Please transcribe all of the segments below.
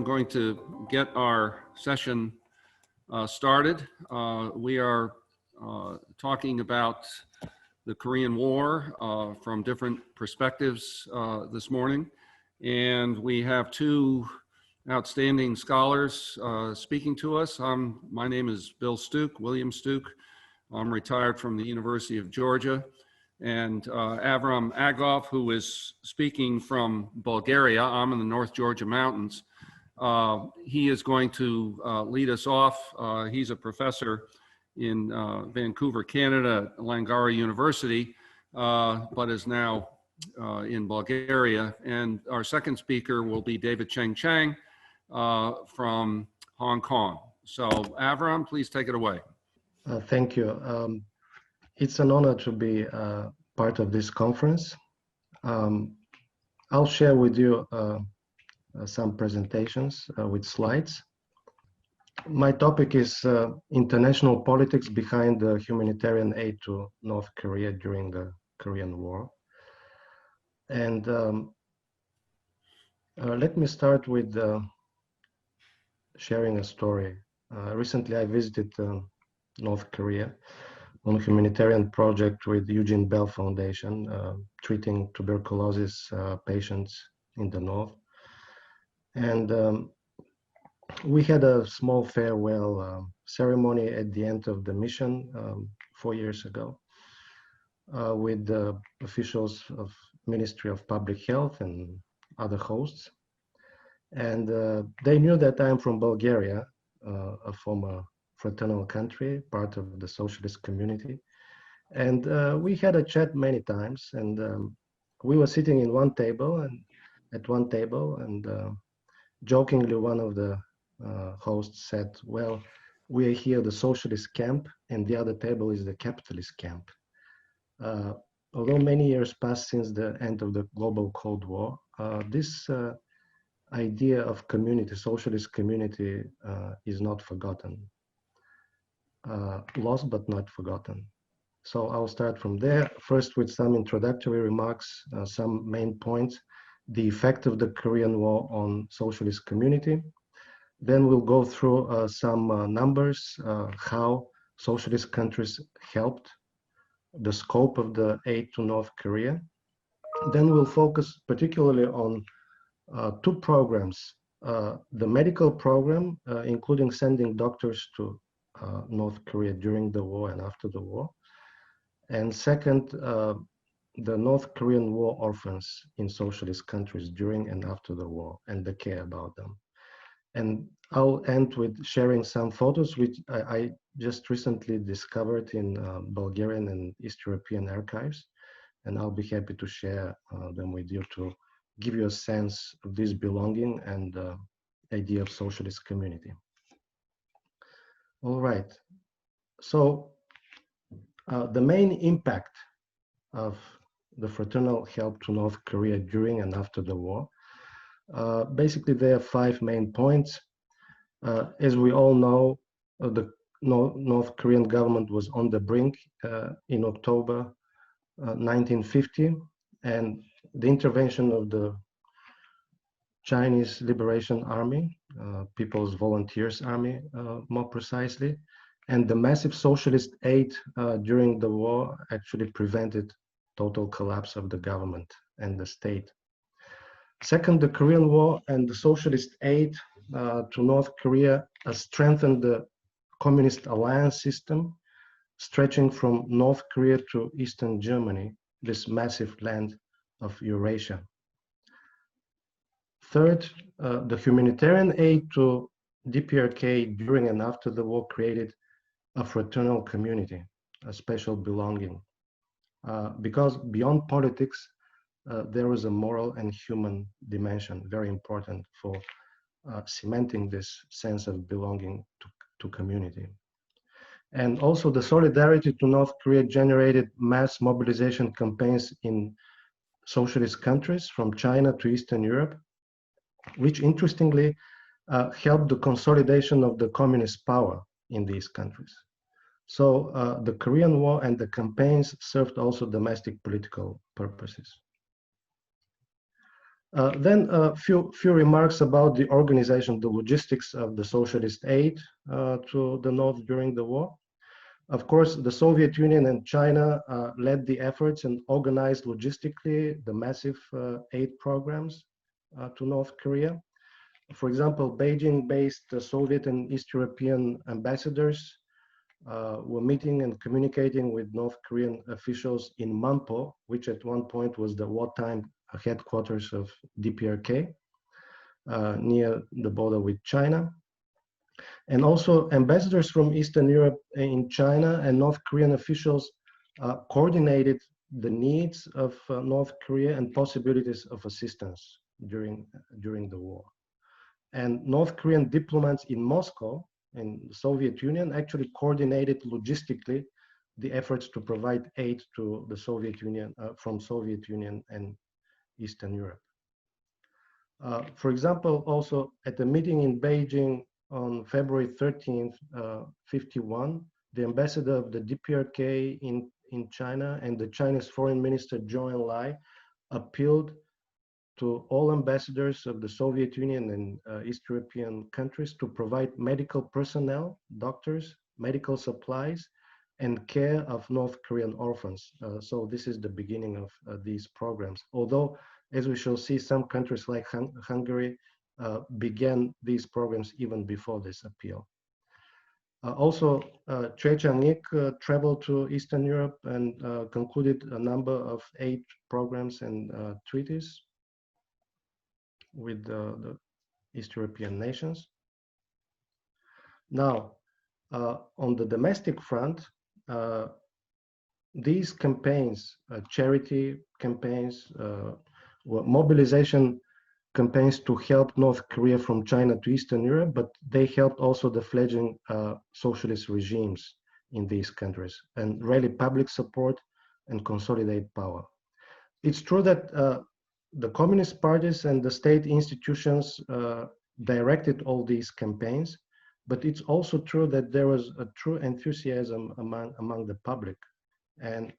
I'm going to get our session started. We are talking about the Korean War from different perspectives this morning. And we have two outstanding scholars speaking to us. My name is Bill Stueck, William Stueck. I'm retired from the University of Georgia. And Avram Agov, who is speaking from Bulgaria. I'm in the North Georgia mountains. He is going to lead us off. He's a professor in Vancouver, Canada, at Langara University, but is now in Bulgaria. And our second speaker will be David Chang from Hong Kong. So Avram, please take it away. Thank you. It's an honor to be part of this conference. I'll share with you some presentations with slides. My topic is international politics behind the humanitarian aid to North Korea during the Korean War. And let me start with sharing a story. Recently, I visited North Korea on a humanitarian project with Eugene Bell Foundation, treating tuberculosis patients in the north. And we had a small farewell ceremony at the end of the mission 4 years ago with the officials of Ministry of Public Health and other hosts. And they knew that I'm from Bulgaria, a former fraternal country, part of the socialist community. And we had a chat many times, and we were sitting in at one table, and jokingly one of the hosts said, well, we are here the socialist camp, and the other table is the capitalist camp. Although many years passed since the end of the global Cold War, this idea of community, socialist community, is not forgotten. Lost but not forgotten. So I'll start from there, first with some introductory remarks, some main points, the effect of the Korean War on socialist community. Then we'll go through some numbers, how socialist countries helped, the scope of the aid to North Korea. Then we'll focus particularly on two programs, the medical program, including sending doctors to North Korea during the war and after the war. And second, the North Korean war orphans in socialist countries during and after the war and the care about them. And I'll end with sharing some photos which I just recently discovered in Bulgarian and East European archives. And I'll be happy to share them with you to give you a sense of this belonging and idea of socialist community. All right, so the main impact of the fraternal help to North Korea during and after the war, basically there are 5 main points. As we all know, the North Korean government was on the brink in October 1950, and the intervention of the Chinese Liberation Army, People's Volunteers Army, more precisely, and the massive socialist aid during the war actually prevented total collapse of the government and the state. Second, the Korean War and the socialist aid to North Korea strengthened the communist alliance system, stretching from North Korea to Eastern Germany, this massive land of Eurasia. Third, the humanitarian aid to DPRK during and after the war created a fraternal community, a special belonging. Because beyond politics, there was a moral and human dimension, very important for cementing this sense of belonging to community. And also the solidarity to North Korea generated mass mobilization campaigns in socialist countries from China to Eastern Europe, which interestingly helped the consolidation of the communist power in these countries. So the Korean War and the campaigns served also domestic political purposes. Then a few remarks about the organization, the logistics of the socialist aid to the North during the war. Of course, the Soviet Union and China led the efforts and organized logistically the massive aid programs to North Korea. For example, Beijing-based Soviet and East European ambassadors were meeting and communicating with North Korean officials in Manpo, which at one point was the wartime headquarters of DPRK, near the border with China. And also ambassadors from Eastern Europe in China and North Korean officials coordinated the needs of North Korea and possibilities of assistance during the war. And North Korean diplomats in Moscow and the Soviet Union actually coordinated logistically the efforts to provide aid to the Soviet Union from Soviet Union and Eastern Europe. For example, also at a meeting in Beijing on February 13th, 51, the ambassador of the DPRK in China and the Chinese Foreign Minister Zhou Enlai appealed to all ambassadors of the Soviet Union and East European countries to provide medical personnel, doctors, medical supplies, and care of North Korean orphans. So this is the beginning of these programs. Although, as we shall see, some countries like Hungary began these programs even before this appeal. Also, Chang traveled to Eastern Europe and concluded a number of aid programs and treaties with the East European nations. Now, on the domestic front, these campaigns, charity campaigns, were mobilization campaigns to help North Korea from China to Eastern Europe, but they helped also the fledgling socialist regimes in these countries and rally public support and consolidate power. It's true that the communist parties and the state institutions directed all these campaigns, but it's also true that there was a true enthusiasm among the public and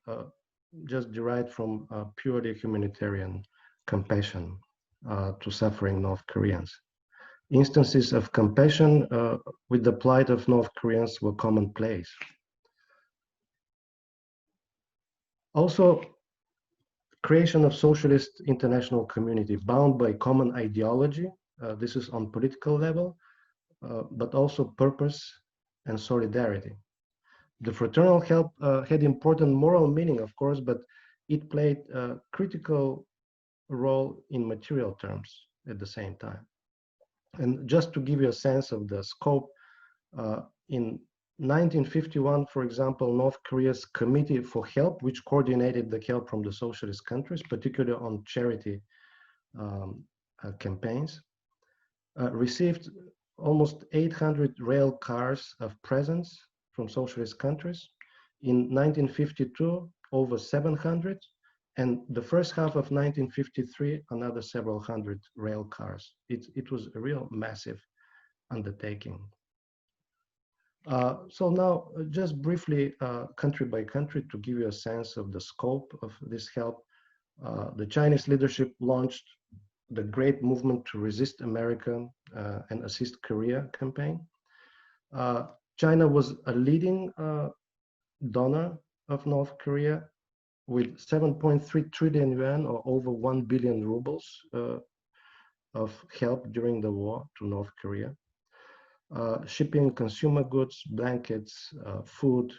just derived from purely humanitarian compassion to suffering North Koreans. Instances of compassion with the plight of North Koreans were commonplace. Also, creation of socialist international community bound by common ideology. This is on political level, but also purpose and solidarity. The fraternal help had important moral meaning, of course, but it played a critical role in material terms at the same time. And just to give you a sense of the scope, in 1951, for example, North Korea's Committee for Help, which coordinated the help from the socialist countries, particularly on charity campaigns, received almost 800 rail cars of presents from socialist countries. In 1952, over 700, and the first half of 1953, another several hundred rail cars. It was a real massive undertaking. So now, just briefly, country by country, to give you a sense of the scope of this help, the Chinese leadership launched the Great Movement to Resist America and Assist Korea campaign. China was a leading donor of North Korea with 7.3 trillion yuan, or over 1 billion rubles of help during the war to North Korea. Shipping consumer goods, blankets, food,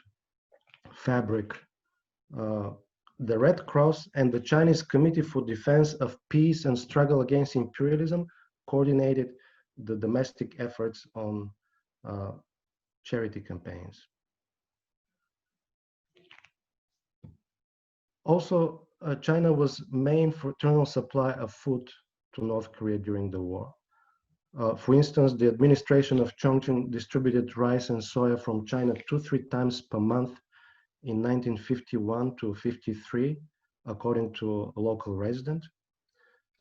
fabric. The Red Cross and the Chinese Committee for Defense of Peace and Struggle Against Imperialism coordinated the domestic efforts on charity campaigns. Also, China was main fraternal supply of food to North Korea during the war. For instance, the administration of Chongqing distributed rice and soya from China 2-3 times per month in 1951 to 53, according to a local resident.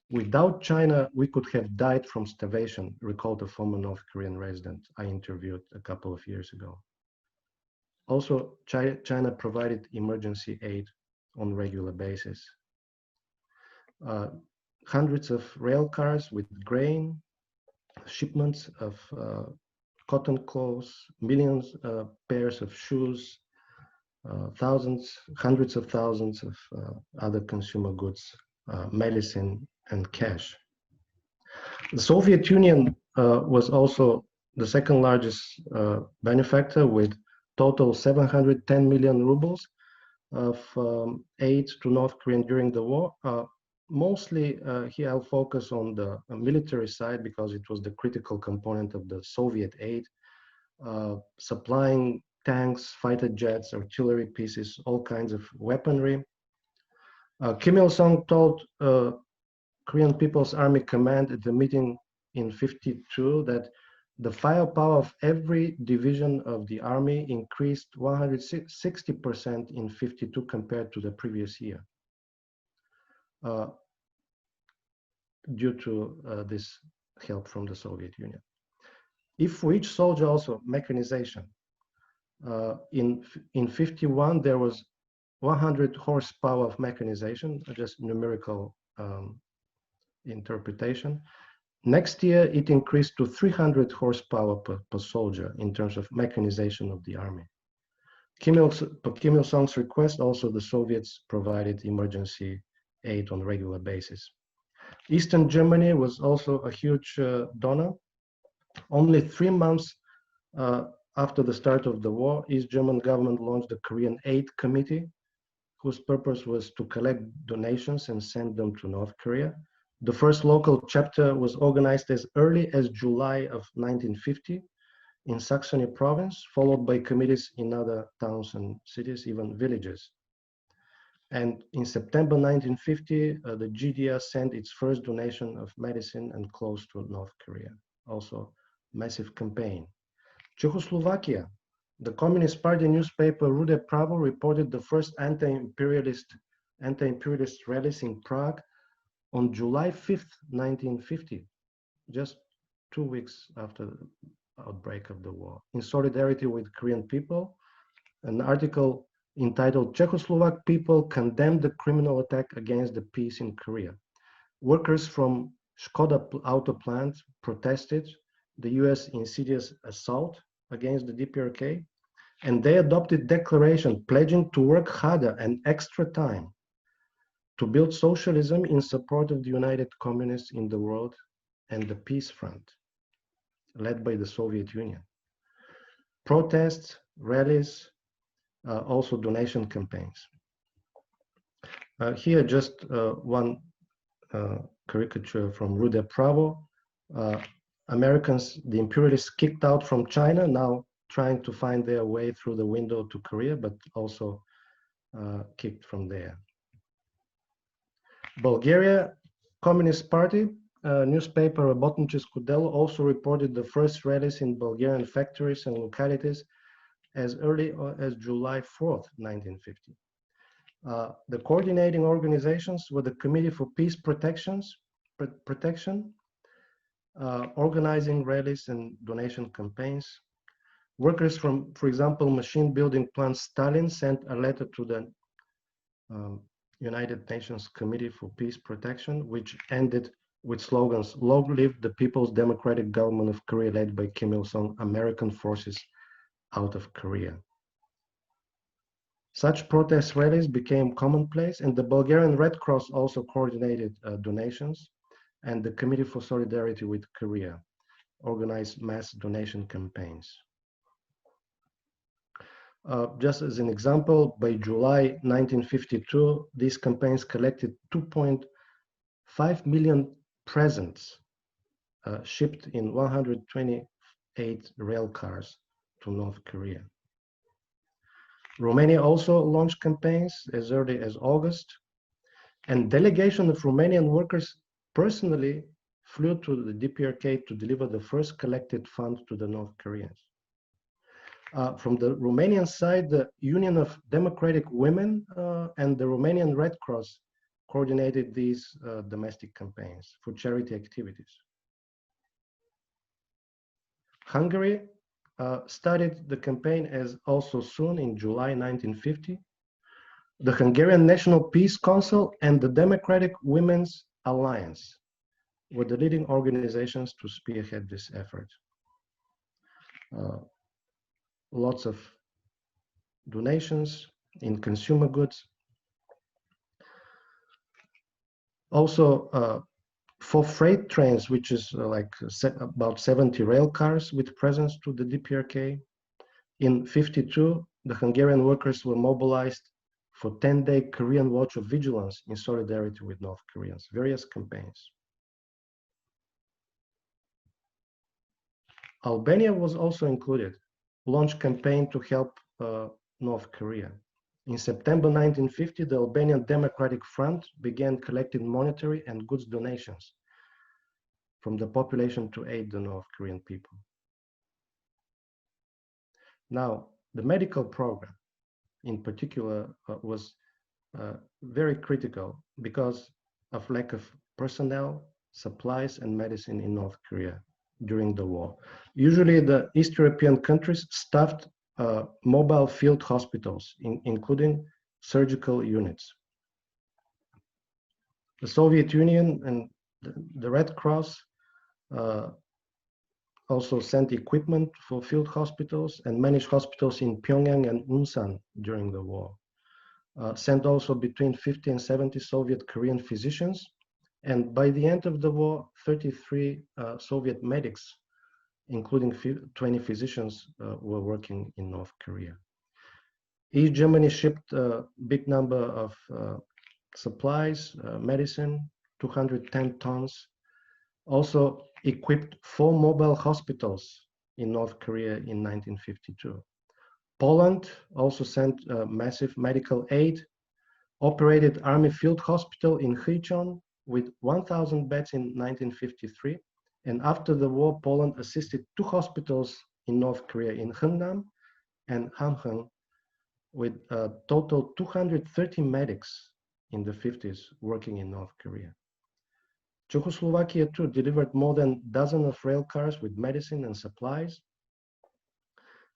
Without China, we could have died from starvation, recalled a former North Korean resident I interviewed a couple of years ago. Also, China provided emergency aid on a regular basis. hundreds of rail cars with grain, shipments of cotton clothes, millions pairs of shoes, thousands, hundreds of thousands of other consumer goods, medicine, and cash. The Soviet Union was also the second largest benefactor with total 710 million rubles of aid to North Korea during the war. Mostly here I'll focus on the military side because it was the critical component of the Soviet aid, supplying tanks, fighter jets, artillery pieces, all kinds of weaponry. Kim Il-sung told Korean People's Army Command at the meeting in '52 that the firepower of every division of the army increased 160% in '52 compared to the previous year, due to this help from the Soviet Union. If for each soldier also mechanization, in '51 there was 100 horsepower of mechanization, just numerical interpretation. Next year, it increased to 300 horsepower per soldier in terms of mechanization of the army. Kim Il-sung's request, also the Soviets provided emergency aid on a regular basis. Eastern Germany was also a huge donor. Only 3 months after the start of the war, East German government launched the Korean Aid Committee, whose purpose was to collect donations and send them to North Korea. The first local chapter was organized as early as July of 1950 in Saxony province, followed by committees in other towns and cities, even villages. And in September 1950, the GDR sent its first donation of medicine and clothes to North Korea. Also, massive campaign. Czechoslovakia, the Communist Party newspaper Rude Pravo reported the first anti-imperialist rallies in Prague on July 5th, 1950, just 2 weeks after the outbreak of the war. In solidarity with Korean people, an article entitled "Czechoslovak People Condemn the Criminal Attack Against the Peace in Korea." Workers from Škoda auto plant protested the US insidious assault against the DPRK, and they adopted declaration pledging to work harder and extra time to build socialism in support of the United Communists in the world and the Peace Front, led by the Soviet Union. Protests, rallies, also donation campaigns. Here just one caricature from Rude Pravo. Americans, the imperialists kicked out from China, now trying to find their way through the window to Korea, but also kicked from there. Bulgaria Communist Party newspaper Robotničesko Delo also reported the first rallies in Bulgarian factories and localities as early as July 4th, 1950. The coordinating organizations were the Committee for Peace Protection, organizing rallies and donation campaigns. Workers from, for example, machine building plant Stalin sent a letter to the United Nations Committee for Peace Protection, which ended with slogans, "Long live the People's Democratic Government of Korea led by Kim Il-sung, American forces out of Korea." Such protest rallies became commonplace, and the Bulgarian Red Cross also coordinated donations, and the Committee for Solidarity with Korea organized mass donation campaigns. Just as an example, by July 1952, these campaigns collected 2.5 million presents shipped in 128 rail cars to North Korea. Romania also launched campaigns as early as August, and delegation of Romanian workers personally flew to the DPRK to deliver the first collected fund to the North Koreans. From the Romanian side, the Union of Democratic Women and the Romanian Red Cross coordinated these domestic campaigns for charity activities. Hungary started the campaign as also soon in July 1950. The Hungarian National Peace Council and the Democratic Women's Alliance were the leading organizations to spearhead this effort. Lots of donations in consumer goods. Also, for freight trains, which is about 70 rail cars with presence to the DPRK, in 52, the Hungarian workers were mobilized for 10-day Korean Watch of Vigilance in solidarity with North Koreans, various campaigns. Albania was also included, launched campaign to help North Korea. In September 1950, the Albanian Democratic Front began collecting monetary and goods donations from the population to aid the North Korean people. Now, the medical program in particular was very critical because of lack of personnel, supplies, and medicine in North Korea during the war. Usually the East European countries staffed mobile field hospitals, including surgical units. The Soviet Union and the Red Cross also sent equipment for field hospitals and managed hospitals in Pyongyang and Ulsan during the war. Sent also between 50 and 70 Soviet Korean physicians. And by the end of the war, 33 Soviet medics, including 20 physicians, were working in North Korea. East Germany shipped a big number of supplies, medicine, 210 tons. Also equipped 4 mobile hospitals in North Korea in 1952. Poland also sent massive medical aid, operated Army Field Hospital in Chychon with 1,000 beds in 1953. And after the war, Poland assisted 2 hospitals in North Korea, in Hungnam and Hamhung, with a total 230 medics in the 50s working in North Korea. Czechoslovakia too delivered more than a dozen of rail cars with medicine and supplies,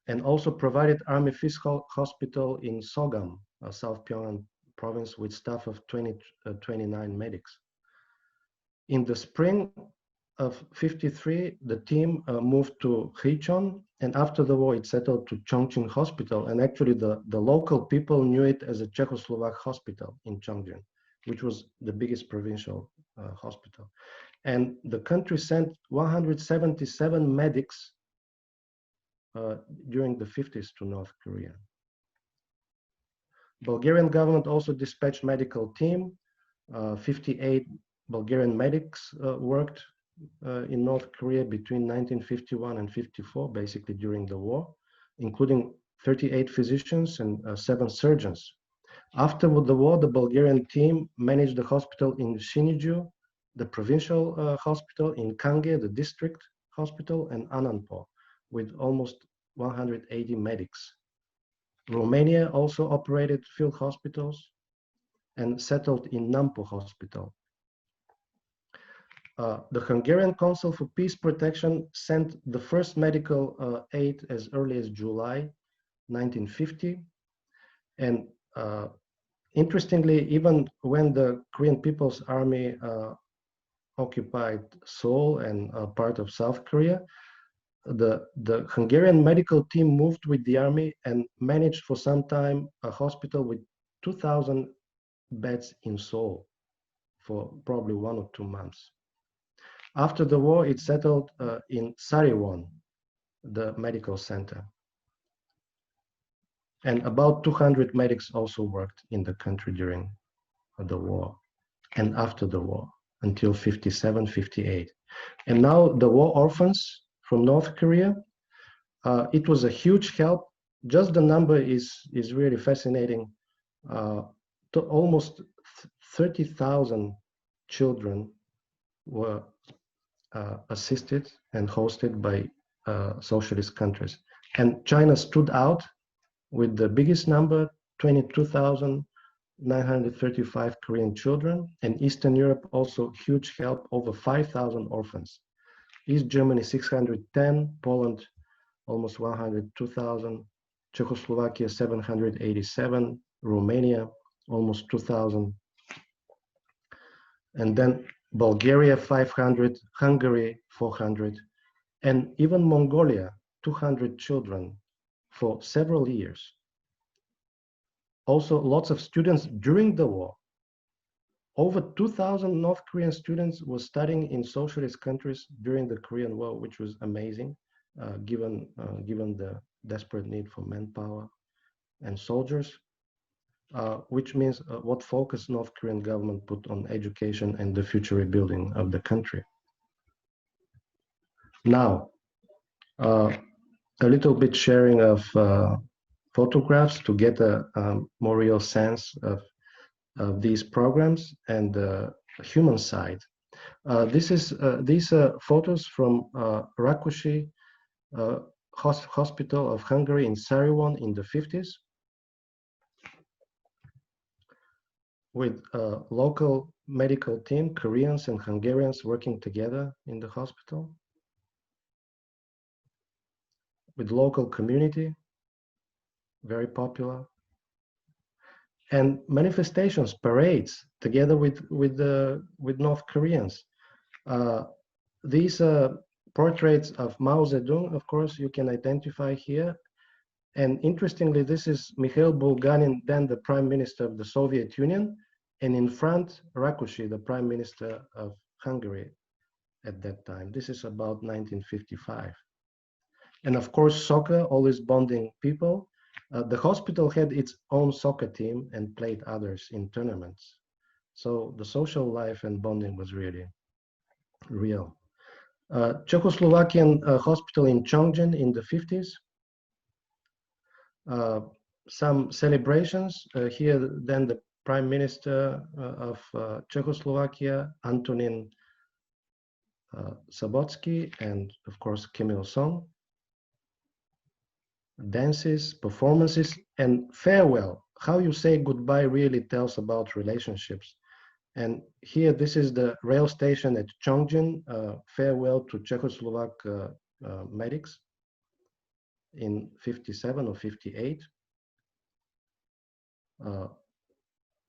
and also provided Army Field Hospital in Sogam, South Pyongyang province, with staff of 29 medics. In the spring of 53, the team moved to Chychon, and after the war it settled to Chongqing Hospital, and actually the local people knew it as a Czechoslovak hospital in Chongqing, which was the biggest provincial hospital. And the country sent 177 medics during the 50s to North Korea. Bulgarian government also dispatched medical team. 58 Bulgarian medics worked in North Korea between 1951 and 54, basically during the war, including 38 physicians and 7 surgeons. After the war, the Bulgarian team managed the hospital in Siniju, the provincial hospital, in Kange, the district hospital, and Anandpur, with almost 180 medics. Romania also operated field hospitals and settled in Nampo Hospital. The Hungarian Council for Peace Protection sent the first medical aid as early as July 1950. And interestingly, even when the Korean People's Army occupied Seoul and part of South Korea, the Hungarian medical team moved with the army and managed for some time a hospital with 2,000 beds in Seoul for probably 1 or 2 months. After the war, it settled in Sariwon, the medical center. And about 200 medics also worked in the country during the war and after the war until 57, 58. And now the war orphans from North Korea, it was a huge help. Just the number is really fascinating. To almost 30,000 children were assisted and hosted by socialist countries. And China stood out with the biggest number, 22,935 Korean children, and Eastern Europe also huge help, over 5,000 orphans. East Germany 610, Poland almost 102,000, Czechoslovakia 787, Romania almost 2,000. And then Bulgaria 500, Hungary 400, and even Mongolia 200 children for several years. Also, lots of students during the war. Over 2,000 North Korean students were studying in socialist countries during the Korean War, which was amazing, given the desperate need for manpower and soldiers, which means what focus North Korean government put on education and the future rebuilding of the country. Now, a little bit sharing of photographs to get a more real sense of these programs and the human side. These photos from Rakushi Hospital of Hungary in Sariwon in the 50s, with a local medical team, Koreans and Hungarians working together in the hospital, with local community, very popular, and manifestations, parades together with North Koreans. These portraits of Mao Zedong, of course, you can identify here. And interestingly, this is Mikhail Bulganin, then the Prime Minister of the Soviet Union, and in front, Rakushi, the Prime Minister of Hungary at that time. This is about 1955. And of course, soccer, always bonding people. The hospital had its own soccer team and played others in tournaments. So the social life and bonding was really real. Czechoslovakian hospital in Chang in the 50s. Some celebrations here, then the Prime Minister of Czechoslovakia, Antonin Sabotsky, and of course Kim Il-sung. Dances, performances, and farewell. How you say goodbye really tells about relationships. And here, this is the rail station at Chongjin, farewell to Czechoslovak medics in 57 or 58.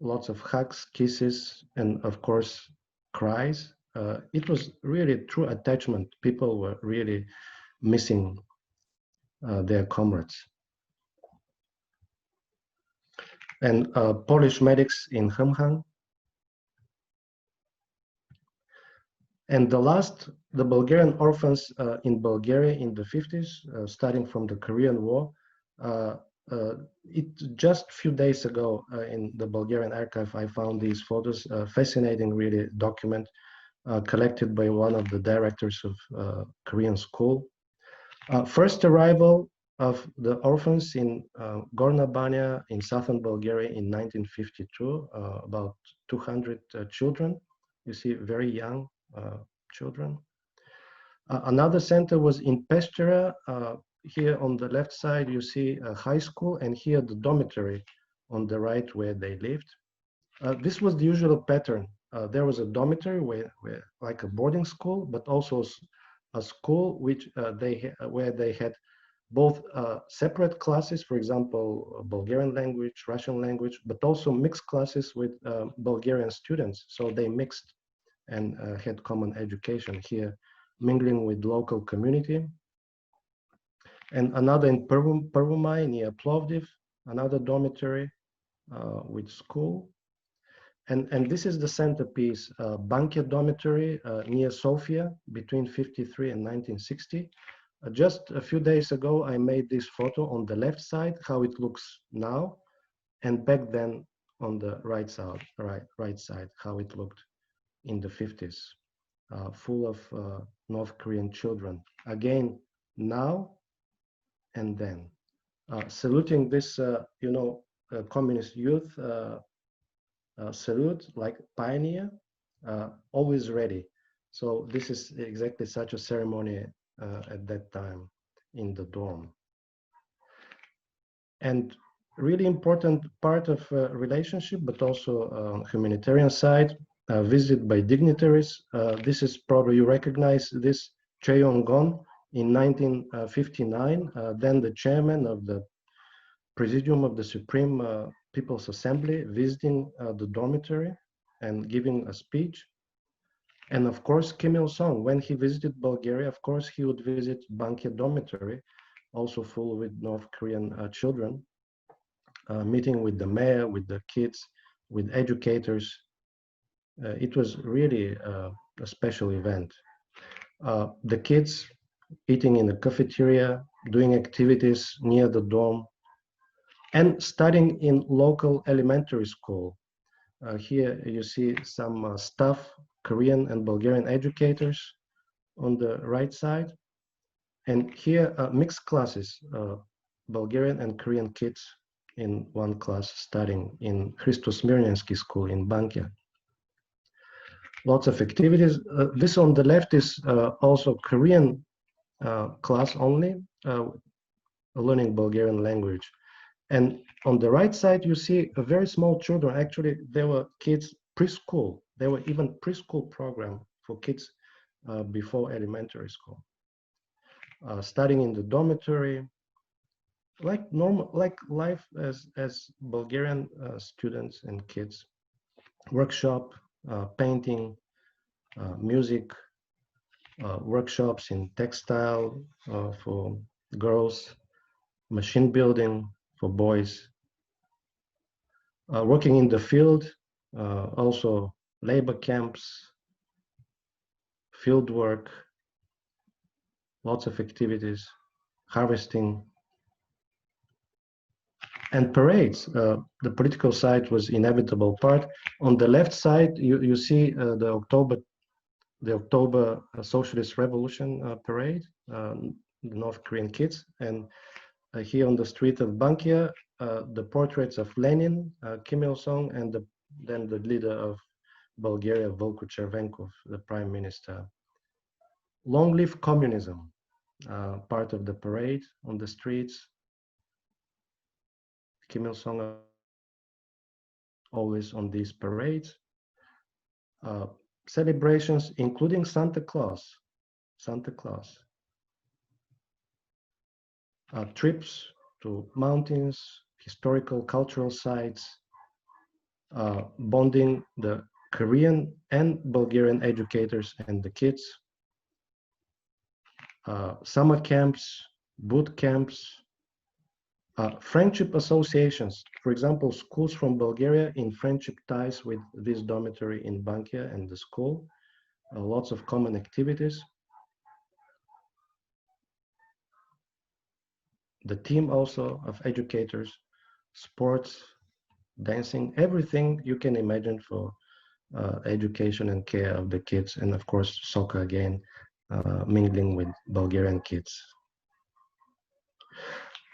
Lots of hugs, kisses, and of course, cries. It was really true attachment. People were really missing their comrades. And Polish medics in Humhang. And the last, the Bulgarian orphans in Bulgaria in the 50s, starting from the Korean War. Just a few days ago in the Bulgarian archive, I found these photos, fascinating really document collected by one of the directors of Korean school. First arrival of the orphans in Gorna Banya in southern Bulgaria in 1952, about 200 children. You see, very young children. Another center was in Pestera. Here on the left side, you see a high school, and here the dormitory on the right where they lived. This was the usual pattern. There was a dormitory where like a boarding school, but also a school which where they had both separate classes, for example, Bulgarian language, Russian language, but also mixed classes with Bulgarian students. So they mixed and had common education here, mingling with local community. And another in Pervomai near Plovdiv, another dormitory with school. And this is the centerpiece, Bankia dormitory near Sofia between 53 and 1960. Just a few days ago, I made this photo on the left side, how it looks now, and back then on the right side, how it looked in the 50s, full of North Korean children. Again, now and then. Saluting this, communist youth, salute like pioneer, always ready. So this is exactly such a ceremony at that time in the dorm. And really important part of relationship, but also humanitarian side, visited by dignitaries. This is probably, you recognize this, Che Yong-gon in 1959, then the chairman of the Presidium of the Supreme People's Assembly, visiting the dormitory and giving a speech. And of course, Kim Il-sung, when he visited Bulgaria, of course, he would visit Bankia dormitory, also full with North Korean children, meeting with the mayor, with the kids, with educators. It was really a special event. The kids eating in the cafeteria, doing activities near the dorm, and studying in local elementary school. Here you see some staff, Korean and Bulgarian educators on the right side. And here mixed classes, Bulgarian and Korean kids in one class studying in Christos Mirnensky school in Bankia. Lots of activities. This on the left is also Korean class only, learning Bulgarian language. And on the right side, you see a very small children. Actually, there were kids preschool. There were even preschool program for kids before elementary school. Studying in the dormitory, like normal, like life as Bulgarian students and kids. Workshop, painting, music, workshops in textile for girls, machine building for boys, working in the field, also labor camps, field work, lots of activities, harvesting, and parades. The political side was inevitable part. On the left side, you see the October Socialist Revolution parade, the North Korean kids, and here on the street of Bankia, the portraits of Lenin, Kim Il-sung, and then the leader of Bulgaria, Volko Chervenkov, the prime minister. Long live communism, part of the parade on the streets. Kim Il-sung always on these parades. Celebrations, including Santa Claus. Trips to mountains, historical, cultural sites, bonding the Korean and Bulgarian educators and the kids, summer camps, boot camps, friendship associations. For example, schools from Bulgaria in friendship ties with this dormitory in Bankia and the school, lots of common activities. The team also of educators, sports, dancing, everything you can imagine for education and care of the kids, and of course soccer again, mingling with Bulgarian kids.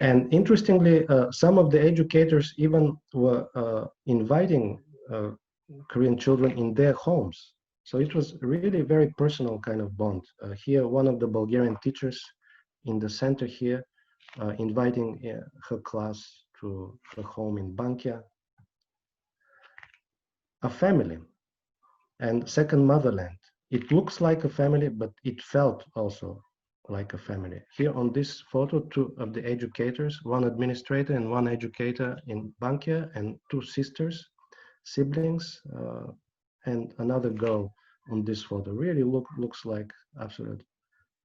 And interestingly, some of the educators even were inviting Korean children in their homes. So it was really a very personal kind of bond. Here, one of the Bulgarian teachers in the center here, inviting her class to her home in Bankia. A family and second motherland. It looks like a family, but it felt also like a family. Here on this photo, two of the educators, one administrator and one educator in Bankia, and two sisters, siblings, and another girl on this photo. Really looks like absolute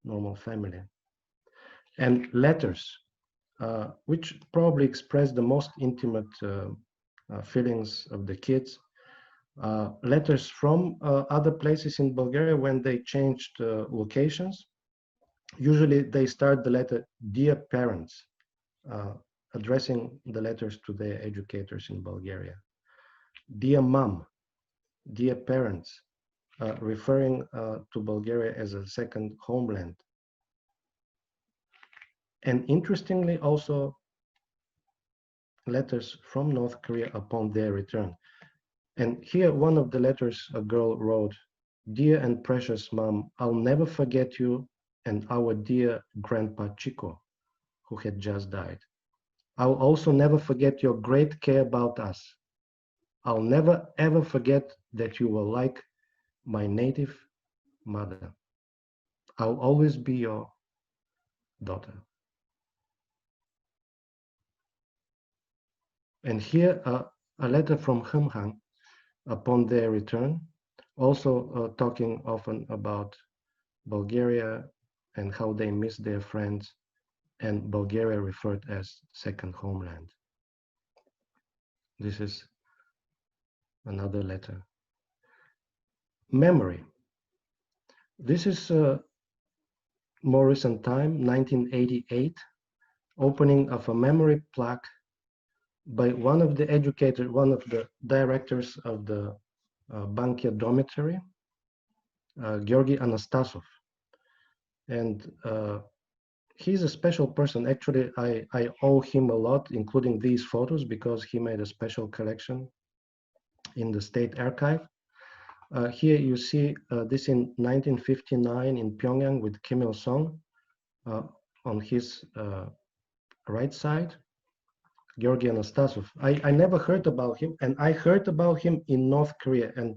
normal family. And letters, which probably express the most intimate feelings of the kids. Letters from other places in Bulgaria when they changed locations. Usually they start the letter, "Dear parents," addressing the letters to their educators in Bulgaria. "Dear mom," "Dear parents," referring to Bulgaria as a second homeland. And interestingly also, letters from North Korea upon their return. And here, one of the letters a girl wrote, "Dear and precious mom, I'll never forget you and our dear grandpa Chico, who had just died. I'll also never forget your great care about us. I'll never ever forget that you were like my native mother. I'll always be your daughter." And here, a letter from Humhang upon their return. Also talking often about Bulgaria and how they miss their friends, and Bulgaria referred as second homeland. This is another letter. Memory. This is a more recent time, 1988, opening of a memory plaque by one of the educators, one of the directors of the Bankia dormitory, Georgy Anastasov. And he's a special person. Actually, I owe him a lot, including these photos, because he made a special collection in the State Archive. Here you see this in 1959 in Pyongyang with Kim Il-sung on his right side, Georgy Anastasov. I never heard about him, and I heard about him in North Korea. And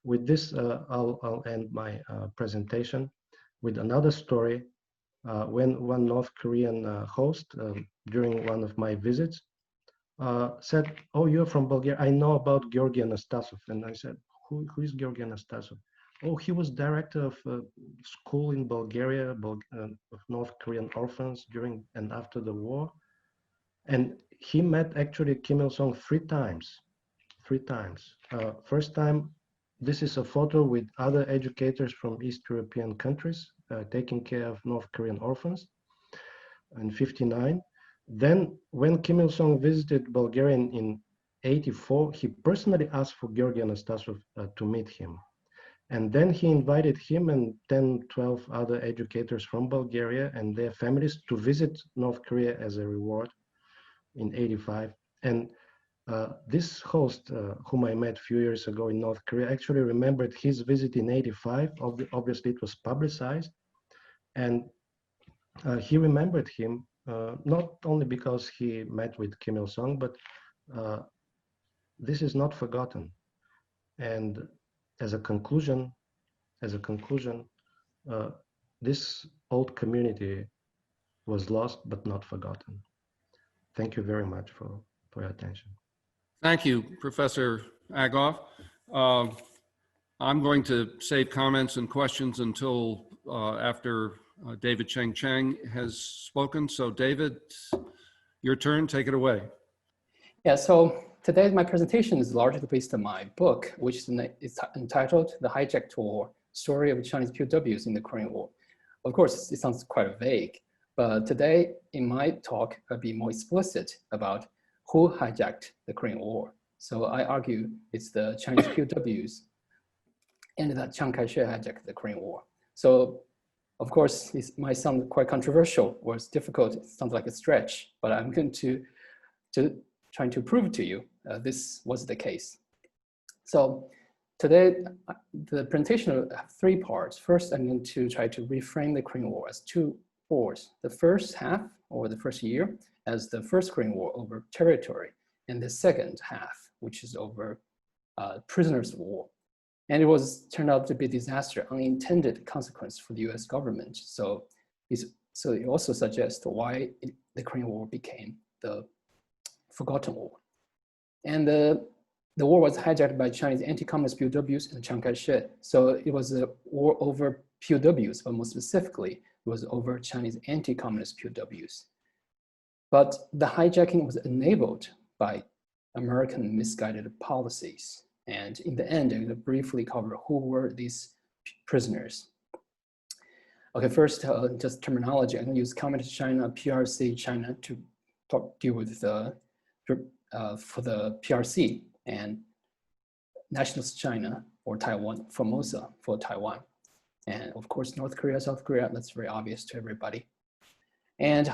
with this, I'll end my presentation with another story. When one North Korean host during one of my visits said, "Oh, you're from Bulgaria. I know about Georgy Anastasov." And I said, who is Georgy Anastasov? Oh, he was director of a school in Bulgaria, of North Korean orphans during and after the war. And he met actually Kim Il-sung three times. First time, this is a photo with other educators from East European countries taking care of North Korean orphans in 59. Then when Kim Il-sung visited Bulgaria in 84, he personally asked for Georgy Anastasov to meet him. And then he invited him and 10, 12 other educators from Bulgaria and their families to visit North Korea as a reward in 85. And this host, whom I met a few years ago in North Korea, actually remembered his visit in 85. Obviously, it was publicized. And he remembered him, not only because he met with Kim Il-sung, but this is not forgotten. And as a conclusion, this old community was lost but not forgotten. Thank you very much for your attention. Thank you, Professor Agov. I'm going to save comments and questions until after David Chang has spoken. So David, your turn, take it away. Yeah, so today my presentation is largely based on my book, which is entitled The Hijacked War, Story of Chinese POWs in the Korean War. Of course, it sounds quite vague, but today in my talk, I'll be more explicit about who hijacked the Korean War. So I argue it's the Chinese POWs and that Chiang Kai-shek hijacked the Korean War. So of course, it might sound quite controversial or it's difficult, it sounds like a stretch, but I'm going to trying to prove to you this was the case. So today, the presentation will have three parts. First, I'm going to try to reframe the Korean War as two wars. The first half, or the first year, as the first Korean War over territory, and the second half, which is over prisoners of war. And it turned out to be a disaster, unintended consequence for the US government. So it also suggests why the Korean War became the forgotten war. And the war was hijacked by Chinese anti-communist POWs and Chiang Kai-shek. So it was a war over POWs, but more specifically, it was over Chinese anti-communist POWs. But the hijacking was enabled by American misguided policies. And in the end, I'm going to briefly cover who were these prisoners. Okay, first, just terminology. I'm going to use Communist China, PRC China to deal with for the PRC, and Nationalist China or Taiwan, Formosa for Taiwan. And of course, North Korea, South Korea, that's very obvious to everybody. And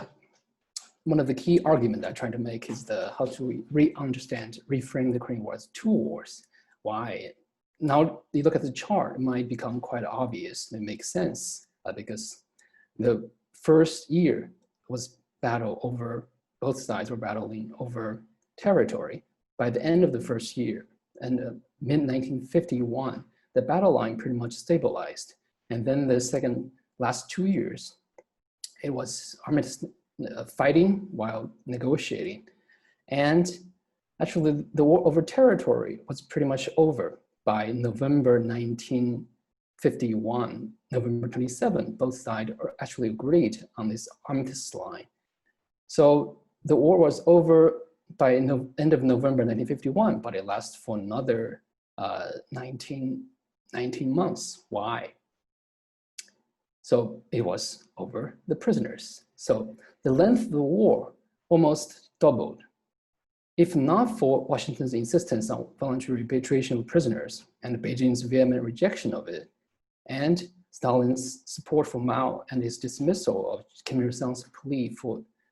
one of the key arguments I'm trying to make is how to reframe the Korean War as two wars. Why? Now you look at the chart, it might become quite obvious. It makes sense because the first year was battle over, both sides were battling over territory. By the end of the first year, and mid-1951, the battle line pretty much stabilized. And then the last 2 years, it was armistice fighting while negotiating. And actually the war over territory was pretty much over by November 1951, November 27, both sides are actually agreed on this armistice line. So the war was over by end of November 1951, but it lasted for another 19 months. Why? So it was over the prisoners. So the length of the war almost doubled. If not for Washington's insistence on voluntary repatriation of prisoners and Beijing's vehement rejection of it, and Stalin's support for Mao and his dismissal of Kim Il-sung's plea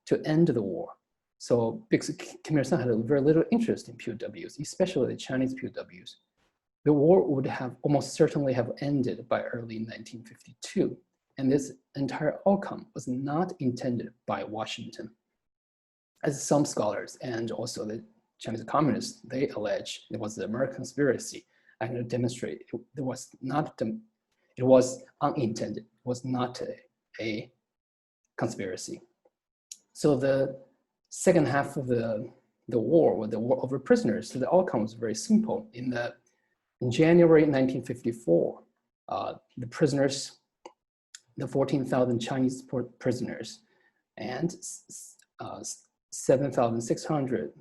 to end the war. So because Kim Il-sung had very little interest in POWs, especially the Chinese POWs, the war would have almost certainly have ended by early 1952. And this entire outcome was not intended by Washington. As some scholars and also the Chinese communists, they allege it was the American conspiracy. I'm going to demonstrate it was unintended. It was not a conspiracy. So the second half of the war, with the war over prisoners, so the outcome was very simple. In January 1954, the prisoners, the 14,000 Chinese prisoners and 7,600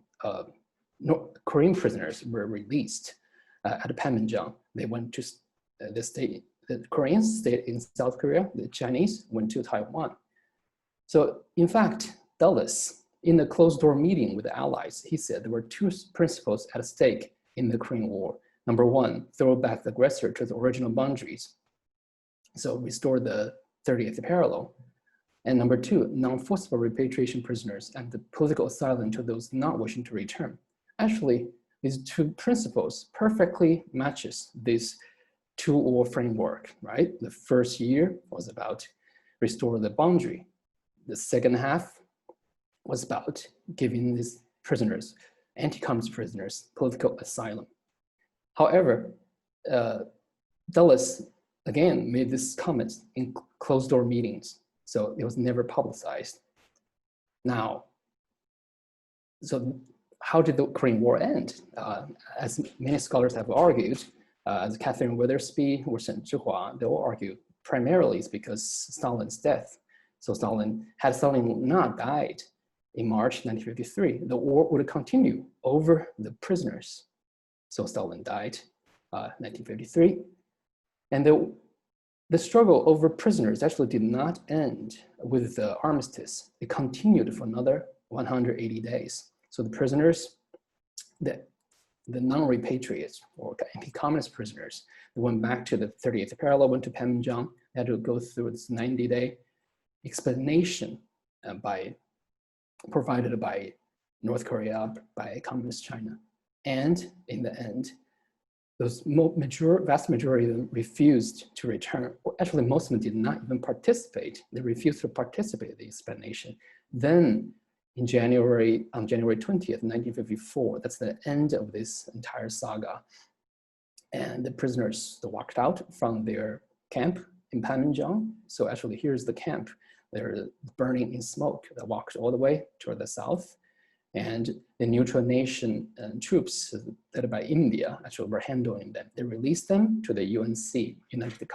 Korean prisoners were released at Panmunjom. They went to the Koreans stayed in South Korea, the Chinese went to Taiwan. So in fact, Dulles, in a closed-door meeting with the Allies, he said there were two principles at stake in the Korean War. Number one, throw back the aggressor to the original boundaries. So restore the 30th parallel. And number two, non-forcible repatriation prisoners and the political asylum to those not wishing to return. Actually, these two principles perfectly matches this two-war framework, right? The first year was about restore the boundary. The second half was about giving these prisoners, anti-communist prisoners, political asylum. However, Dulles again made this comment in closed-door meetings, so it was never publicized. Now, so how did the Korean War end? As many scholars have argued, as Catherine Witherspoon or Shen Zhihua, they will argue primarily it's because Stalin's death. So had Stalin not died in March 1953, the war would continue over the prisoners. So Stalin died 1953. And the struggle over prisoners actually did not end with the armistice. It continued for another 180 days. So the prisoners, the non-repatriates or anti-communist prisoners, they went back to the 30th parallel, went to Panmunjom, they had to go through this 90-day explanation provided by North Korea, by Communist China. And in the end, those vast majority of them refused to return. Well, actually, most of them did not even participate. They refused to participate in the explanation. Then on January 20th, 1954, that's the end of this entire saga. And the prisoners, they walked out from their camp in Panmunjom. So actually, here's the camp. They're burning in smoke. They walked all the way toward the south. And the neutral nation troops led by India actually were handling them. They released them to the UNC, United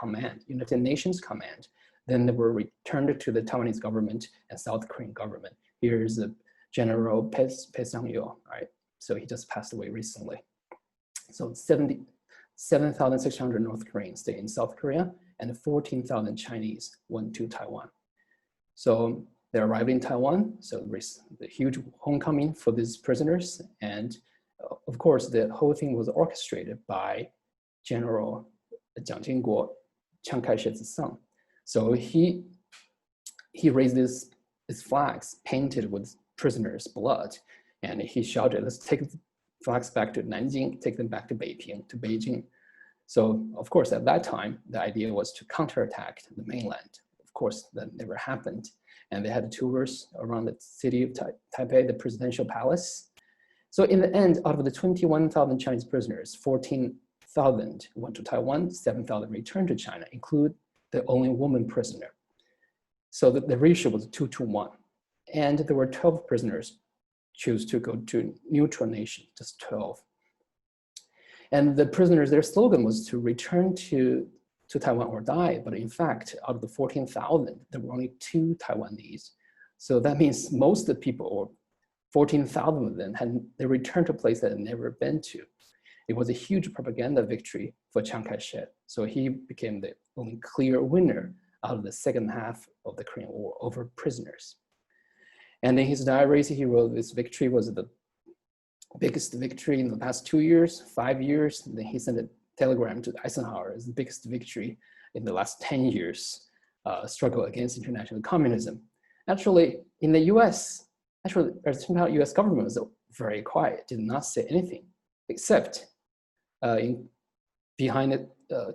Nations Command. Then they were returned to the Taiwanese government and South Korean government. Here's General Pe Sang-yo, right? So he just passed away recently. So 7,600 North Koreans stayed in South Korea and 14,000 Chinese went to Taiwan. So they arrived in Taiwan, so the huge homecoming for these prisoners. And of course, the whole thing was orchestrated by General Jiang Jingguo, Chiang Kai-shek's son. So he raised these flags painted with prisoners' blood. And he shouted, let's take the flags back to Nanjing, take them back to Beijing. So of course, at that time, the idea was to counterattack the mainland. Of course, that never happened. And they had tours around the city of Taipei, the presidential palace. So in the end, out of the 21,000 Chinese prisoners, 14,000 went to Taiwan, 7,000 returned to China, include the only woman prisoner. So the ratio was 2-to-1. And there were 12 prisoners choose to go to neutral nation, just 12. And the prisoners, their slogan was to return to Taiwan or die. But in fact, out of the 14,000, there were only 2 Taiwanese. So that means most of the people, or 14,000 of them, they returned to a place they had never been to. It was a huge propaganda victory for Chiang Kai-shek. So he became the only clear winner out of the second half of the Korean War over prisoners. And in his diaries, he wrote this victory was the biggest victory in the past 2 years, 5 years. And then he sent a telegram to Eisenhower as the biggest victory in the last 10 years, struggle against international communism. Actually, in the US, actually, as it turned out, US government was very quiet, did not say anything, except behind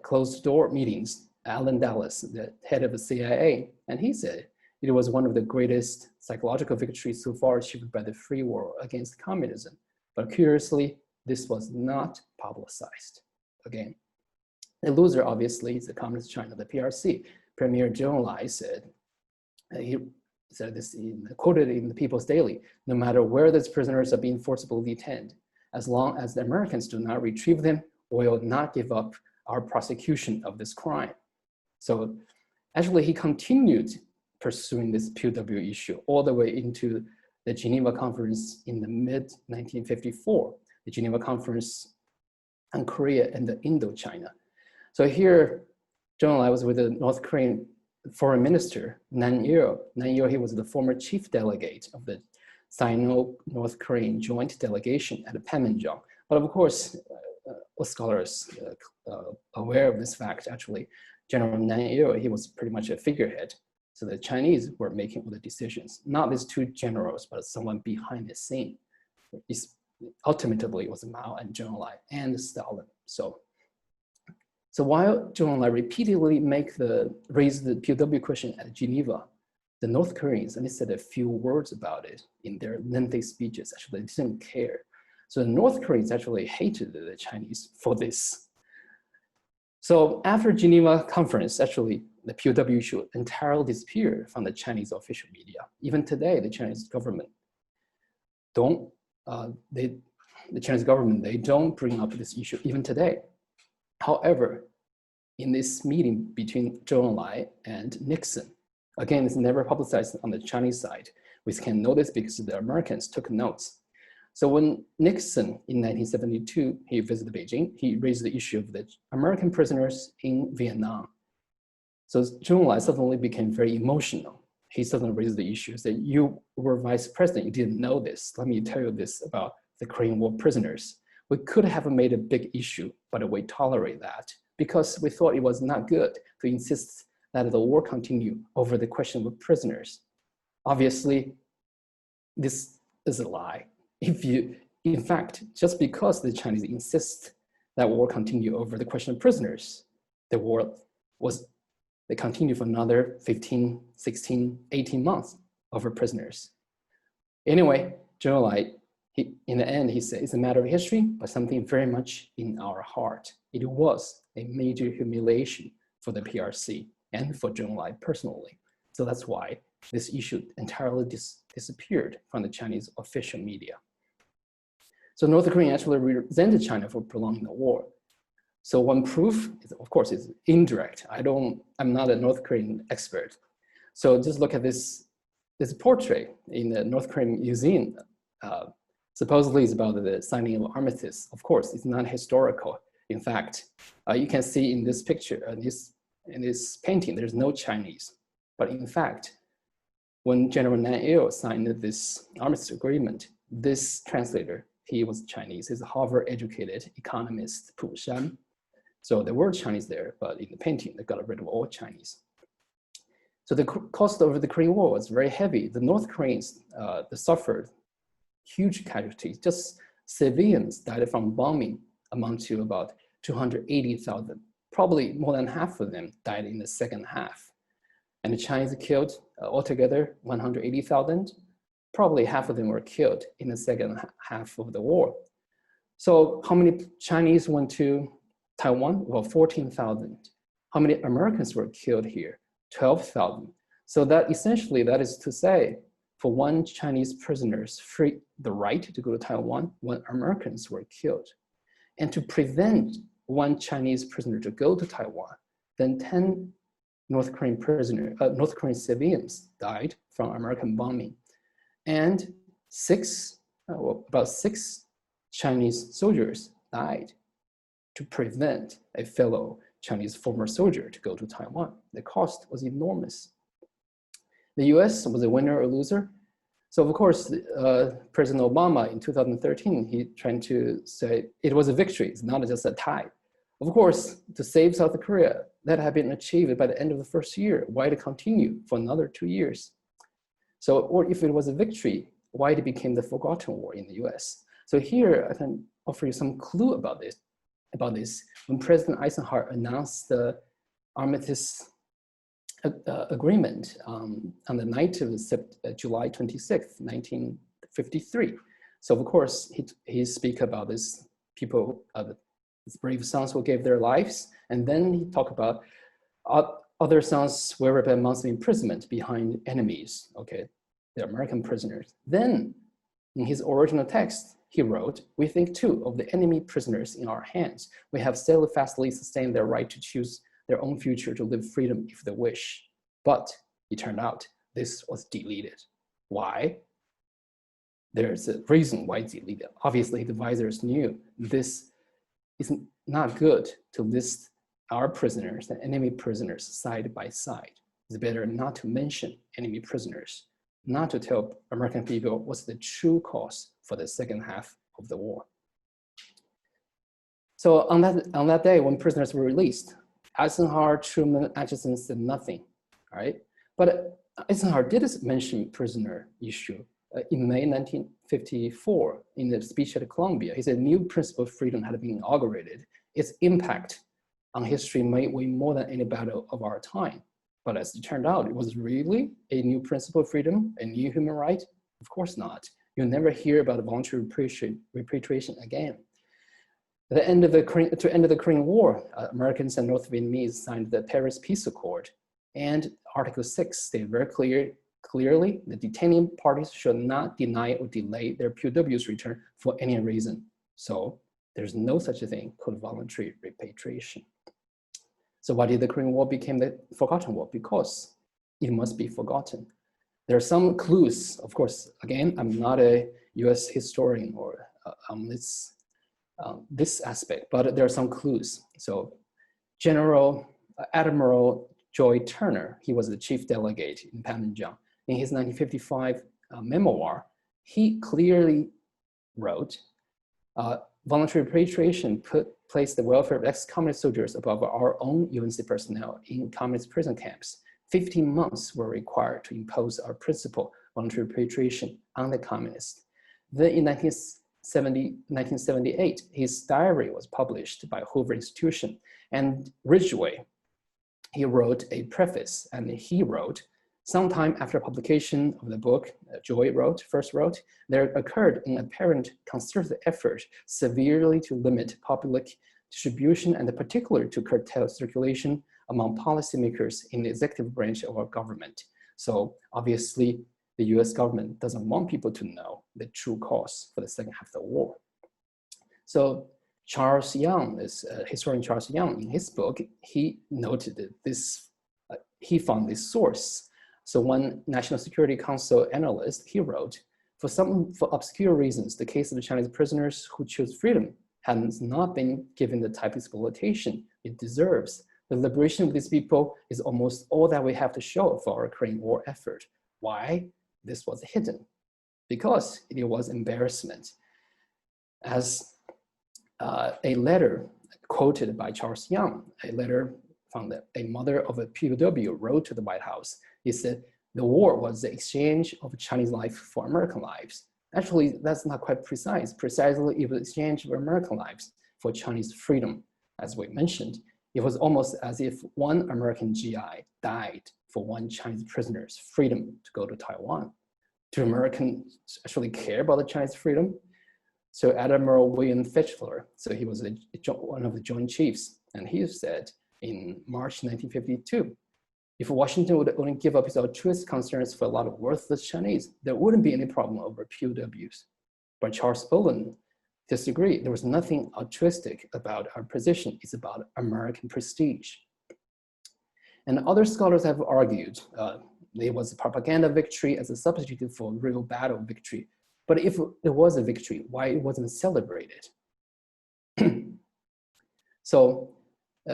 closed door meetings, Alan Dulles, the head of the CIA, and he said it was one of the greatest psychological victories so far achieved by the free world against communism. But curiously, this was not publicized. Again, the loser obviously is the Communist China, the PRC. Premier Zhou Enlai said, he said this, quoted in the People's Daily, no matter where these prisoners are being forcibly detained, as long as the Americans do not retrieve them, we will not give up our prosecution of this crime. So actually he continued pursuing this POW issue all the way into the Geneva Conference in the mid-1954, the Geneva Conference on Korea and the Indochina. So here, Zhou Enlai was with the North Korean foreign minister, Nan Il. Nan Il, he was the former chief delegate of the Sino-North Korean joint delegation at Panmunjom. But of course, all scholars aware of this fact, actually, General Nan Il, he was pretty much a figurehead. So the Chinese were making all the decisions, not these 2 generals, but someone behind the scene. Ultimately, it was Mao and Zhou Enlai and Stalin. So while Zhou Enlai repeatedly raised the POW question at Geneva, the North Koreans only said a few words about it in their lengthy speeches. Actually, they didn't care. So the North Koreans actually hated the Chinese for this. So after Geneva Conference, actually, the POW issue entirely disappeared from the Chinese official media. Even today, the Chinese government they don't bring up this issue even today. However, in this meeting between Zhou Enlai and Nixon, again, it's never publicized on the Chinese side. We can know this because the Americans took notes. So when Nixon in 1972, he visited Beijing, he raised the issue of the American prisoners in Vietnam. So Zhou Enlai suddenly became very emotional. He suddenly raised the issue, said, you were vice president, you didn't know this. Let me tell you this about the Korean War prisoners. We could have made a big issue, but we tolerate that because we thought it was not good to insist that the war continue over the question of prisoners. Obviously, this is a lie. In fact, just because the Chinese insist that war continue over the question of prisoners, the war they continued for another 15, 16, 18 months over prisoners. Anyway, Zhou Enlai, in the end, he said, it's a matter of history, but something very much in our heart. It was a major humiliation for the PRC and for Zhou Enlai personally. So that's why this issue entirely disappeared from the Chinese official media. So North Korea actually resented China for prolonging the war. So one proof, of course, is indirect. I'm not a North Korean expert. So just look at this portrait in the North Korean museum. Supposedly it's about the signing of armistice. Of course, it's not historical. In fact, you can see in this picture, in this painting, there's no Chinese. But in fact, when General Nan Il signed this armistice agreement, this translator, he was Chinese. He's a Harvard-educated economist, Pu Shan. So there were Chinese there, but in the painting, they got rid of all Chinese. So the cost of the Korean War was very heavy. The North Koreans they suffered huge casualties. Just civilians died from bombing amount to about 280,000. Probably more than half of them died in the second half. And the Chinese killed altogether 180,000. Probably half of them were killed in the second half of the war. So how many Chinese went to Taiwan? Well, 14,000. How many Americans were killed here? 12,000. So that essentially, that is to say, for one Chinese prisoners free the right to go to Taiwan, 1 Americans were killed. And to prevent one Chinese prisoner to go to Taiwan, then 10 North Korean civilians died from American bombing. And about six Chinese soldiers died to prevent a fellow Chinese former soldier to go to Taiwan. The cost was enormous. The US was a winner or loser. So of course, President Obama in 2013, he tried to say it was a victory, it's not just a tie. Of course, to save South Korea, that had been achieved by the end of the first year. Why to continue for another 2 years? So, or if it was a victory, why it became the forgotten war in the US? So here I can offer you some clue about this. When President Eisenhower announced the Armistice agreement on the night of July 26th, 1953. So of course, he speak about this people, these brave sons who gave their lives, and then he talked about other sons were by months of imprisonment behind enemies, okay, the American prisoners. Then in his original text, he wrote, "We think too of the enemy prisoners in our hands. We have steadfastly sustained their right to choose their own future, to live freedom if they wish." But it turned out this was deleted. Why? There's a reason why it's deleted. Obviously, the advisors knew this is not good to list our prisoners and enemy prisoners side by side. It's better not to mention enemy prisoners, not to tell American people what's the true cause for the second half of the war. So on that day, when prisoners were released, Eisenhower, Truman, Acheson said nothing, all right? But Eisenhower did mention prisoner issue in May 1954 in the speech at Columbia. He said, "New principle of freedom had been inaugurated. Its impact on history may weigh more than any battle of our time." But as it turned out, it was really a new principle of freedom, a new human right? Of course not. You'll never hear about voluntary repatriation again. At the end of the Korean War, Americans and North Vietnamese signed the Paris Peace Accord, and Article 6 stated very clearly the detaining parties should not deny or delay their POW's return for any reason. So there's no such a thing called voluntary repatriation. So why did the Korean War become the forgotten war? Because it must be forgotten. There are some clues. Of course, again, I'm not a US historian or on this aspect, but there are some clues. So Admiral Joy Turner, he was the chief delegate in Panmunjom. In his 1955 memoir, he clearly wrote, "Voluntary repatriation placed the welfare of ex-communist soldiers above our own UNC personnel in communist prison camps. 15 months were required to impose our principle, voluntary repatriation, on the communists." Then in 1978, his diary was published by Hoover Institution, and Ridgway, he wrote a preface, and he wrote, "Sometime after publication of the book, Joy first wrote, there occurred an apparent concerted effort severely to limit public distribution and particularly to curtail circulation among policymakers in the executive branch of our government." So obviously, the US government doesn't want people to know the true cause for the second half of the war. So Charles Young, this historian Charles Young, in his book, he noted that he found this source. So one National Security Council analyst, he wrote, for obscure reasons, the case of the Chinese prisoners who chose freedom has not been given the type of exploitation it deserves. The liberation of these people is almost all that we have to show for our Korean War effort. Why? This was hidden. Because it was embarrassment. As a letter quoted by Charles Young, a letter from a mother of a POW wrote to the White House. He said, "The war was the exchange of Chinese life for American lives." Actually, that's not quite precise. Precisely, it was exchange of American lives for Chinese freedom. As we mentioned, it was almost as if one American GI died for one Chinese prisoner's freedom to go to Taiwan. Do Americans actually care about the Chinese freedom? So Admiral William Fitchler, so he was one of the Joint Chiefs, and he said in March 1952, if Washington would only give up its altruistic concerns for a lot of worthless Chinese, there wouldn't be any problem over POWs. But Charles Bowen disagree. There was nothing altruistic about our position. It's about American prestige. And other scholars have argued it was a propaganda victory as a substitute for real battle victory. But if it was a victory, why it wasn't celebrated? So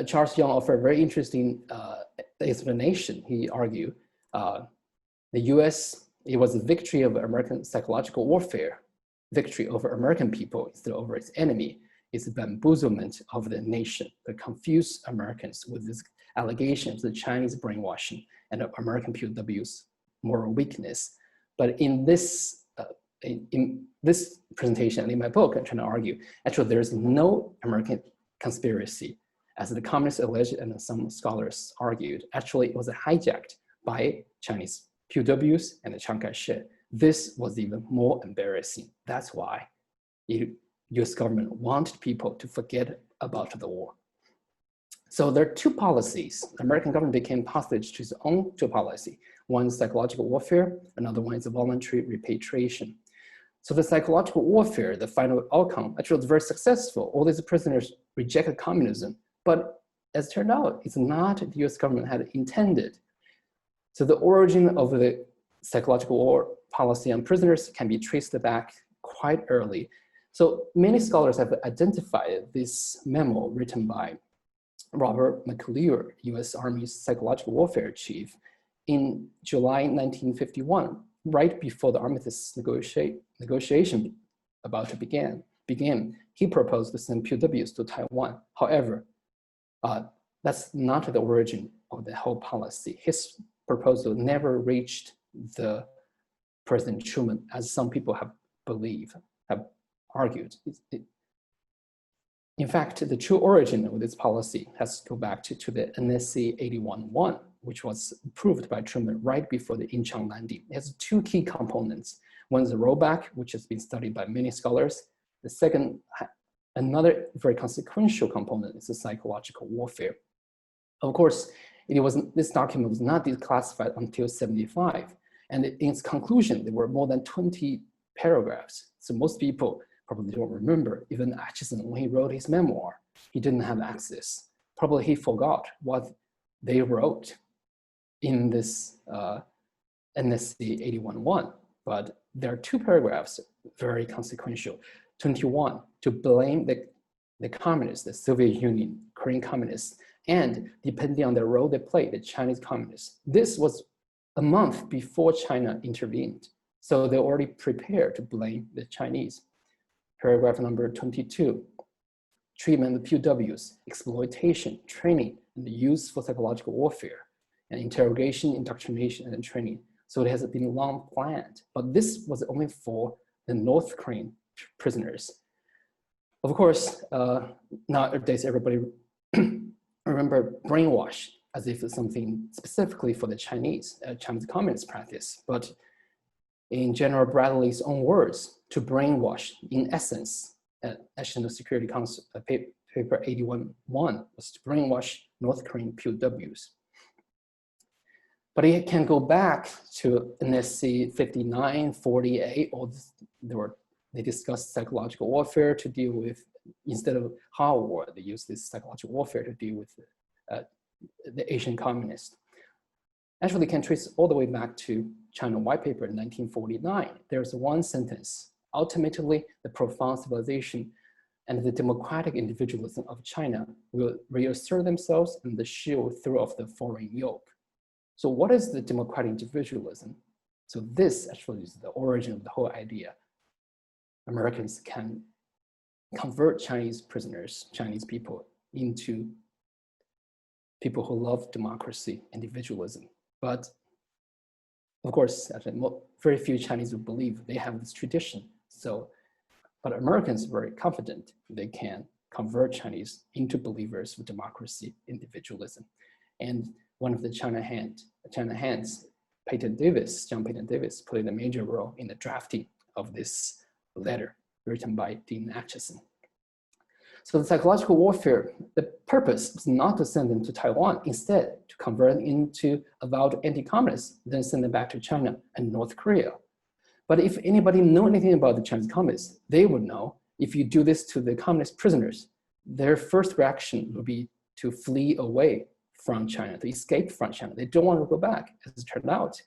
Charles Young offered a very interesting explanation. He argued the US, it was a victory of American psychological warfare, victory over American people instead of over its enemy. It's a bamboozlement of the nation to confuse Americans with this allegations, the Chinese brainwashing and the American POW's moral weakness. But in this presentation and in my book, I'm trying to argue, actually there's no American conspiracy, as the communists alleged and some scholars argued. Actually, it was hijacked by Chinese POWs and the Chiang Kai-shek. This was even more embarrassing. That's why the US government wanted people to forget about the war. So there are two policies. The American government became hostage to its own two policies. One is psychological warfare, another one is voluntary repatriation. So the psychological warfare, the final outcome, actually was very successful. All these prisoners rejected communism, but as it turned out, it's not the US government had intended. So the origin of the psychological war policy on prisoners can be traced back quite early. So many scholars have identified this memo written by Robert McClure, US Army's psychological warfare chief, in July 1951, right before the armistice negotiation about to begin. He proposed to send POWs to Taiwan. However, that's not the origin of the whole policy. His proposal never reached the President Truman, as some people have argued. In fact, the true origin of this policy has to go back to the NSC 81-1, which was approved by Truman right before the Incheon landing. It has two key components. One is the rollback, which has been studied by many scholars. The second, another very consequential component is the psychological warfare. Of course, this document was not declassified until 1975. And in its conclusion, there were more than 20 paragraphs. So most people probably don't remember. Even Acheson, when he wrote his memoir, he didn't have access. Probably he forgot what they wrote in this NSC 81-1. But there are two paragraphs, very consequential. 21, to blame the communists, the Soviet Union, Korean communists, and depending on the role they played, the Chinese communists. This was a month before China intervened. So they already prepared to blame the Chinese. Paragraph number 22, treatment of POWs, exploitation, training, and the use for psychological warfare, and interrogation, indoctrination, and training. So it has been long planned, but this was only for the North Korean prisoners. Of course, nowadays everybody remember brainwash as if it's something specifically for the Chinese Communist practice, but in General Bradley's own words, to brainwash, in essence, National Security Council paper 81-1 was to brainwash North Korean POWs. But it can go back to NSC 59, 48, or they discussed psychological warfare to deal with, instead of hard war, they used this psychological warfare to deal with the Asian communists. Actually, can trace all the way back to China White Paper in 1949. There's one sentence: ultimately, the profound civilization and the democratic individualism of China will reassert themselves and the shield throw off the foreign yoke. So what is the democratic individualism? So this actually is the origin of the whole idea. Americans can convert Chinese prisoners, Chinese people, into people who love democracy, individualism. But of course, very few Chinese would believe they have this tradition. So, but Americans are very confident they can convert Chinese into believers of democracy, individualism. And one of the China hands, John Peyton Davis, played a major role in the drafting of this letter written by Dean Acheson. So the psychological warfare, the purpose was not to send them to Taiwan, instead to convert them into avowed anti-communists, then send them back to China and North Korea. But if anybody knew anything about the Chinese communists, they would know if you do this to the communist prisoners, their first reaction would be to flee away from China, to escape from China. They don't want to go back. As it turned out,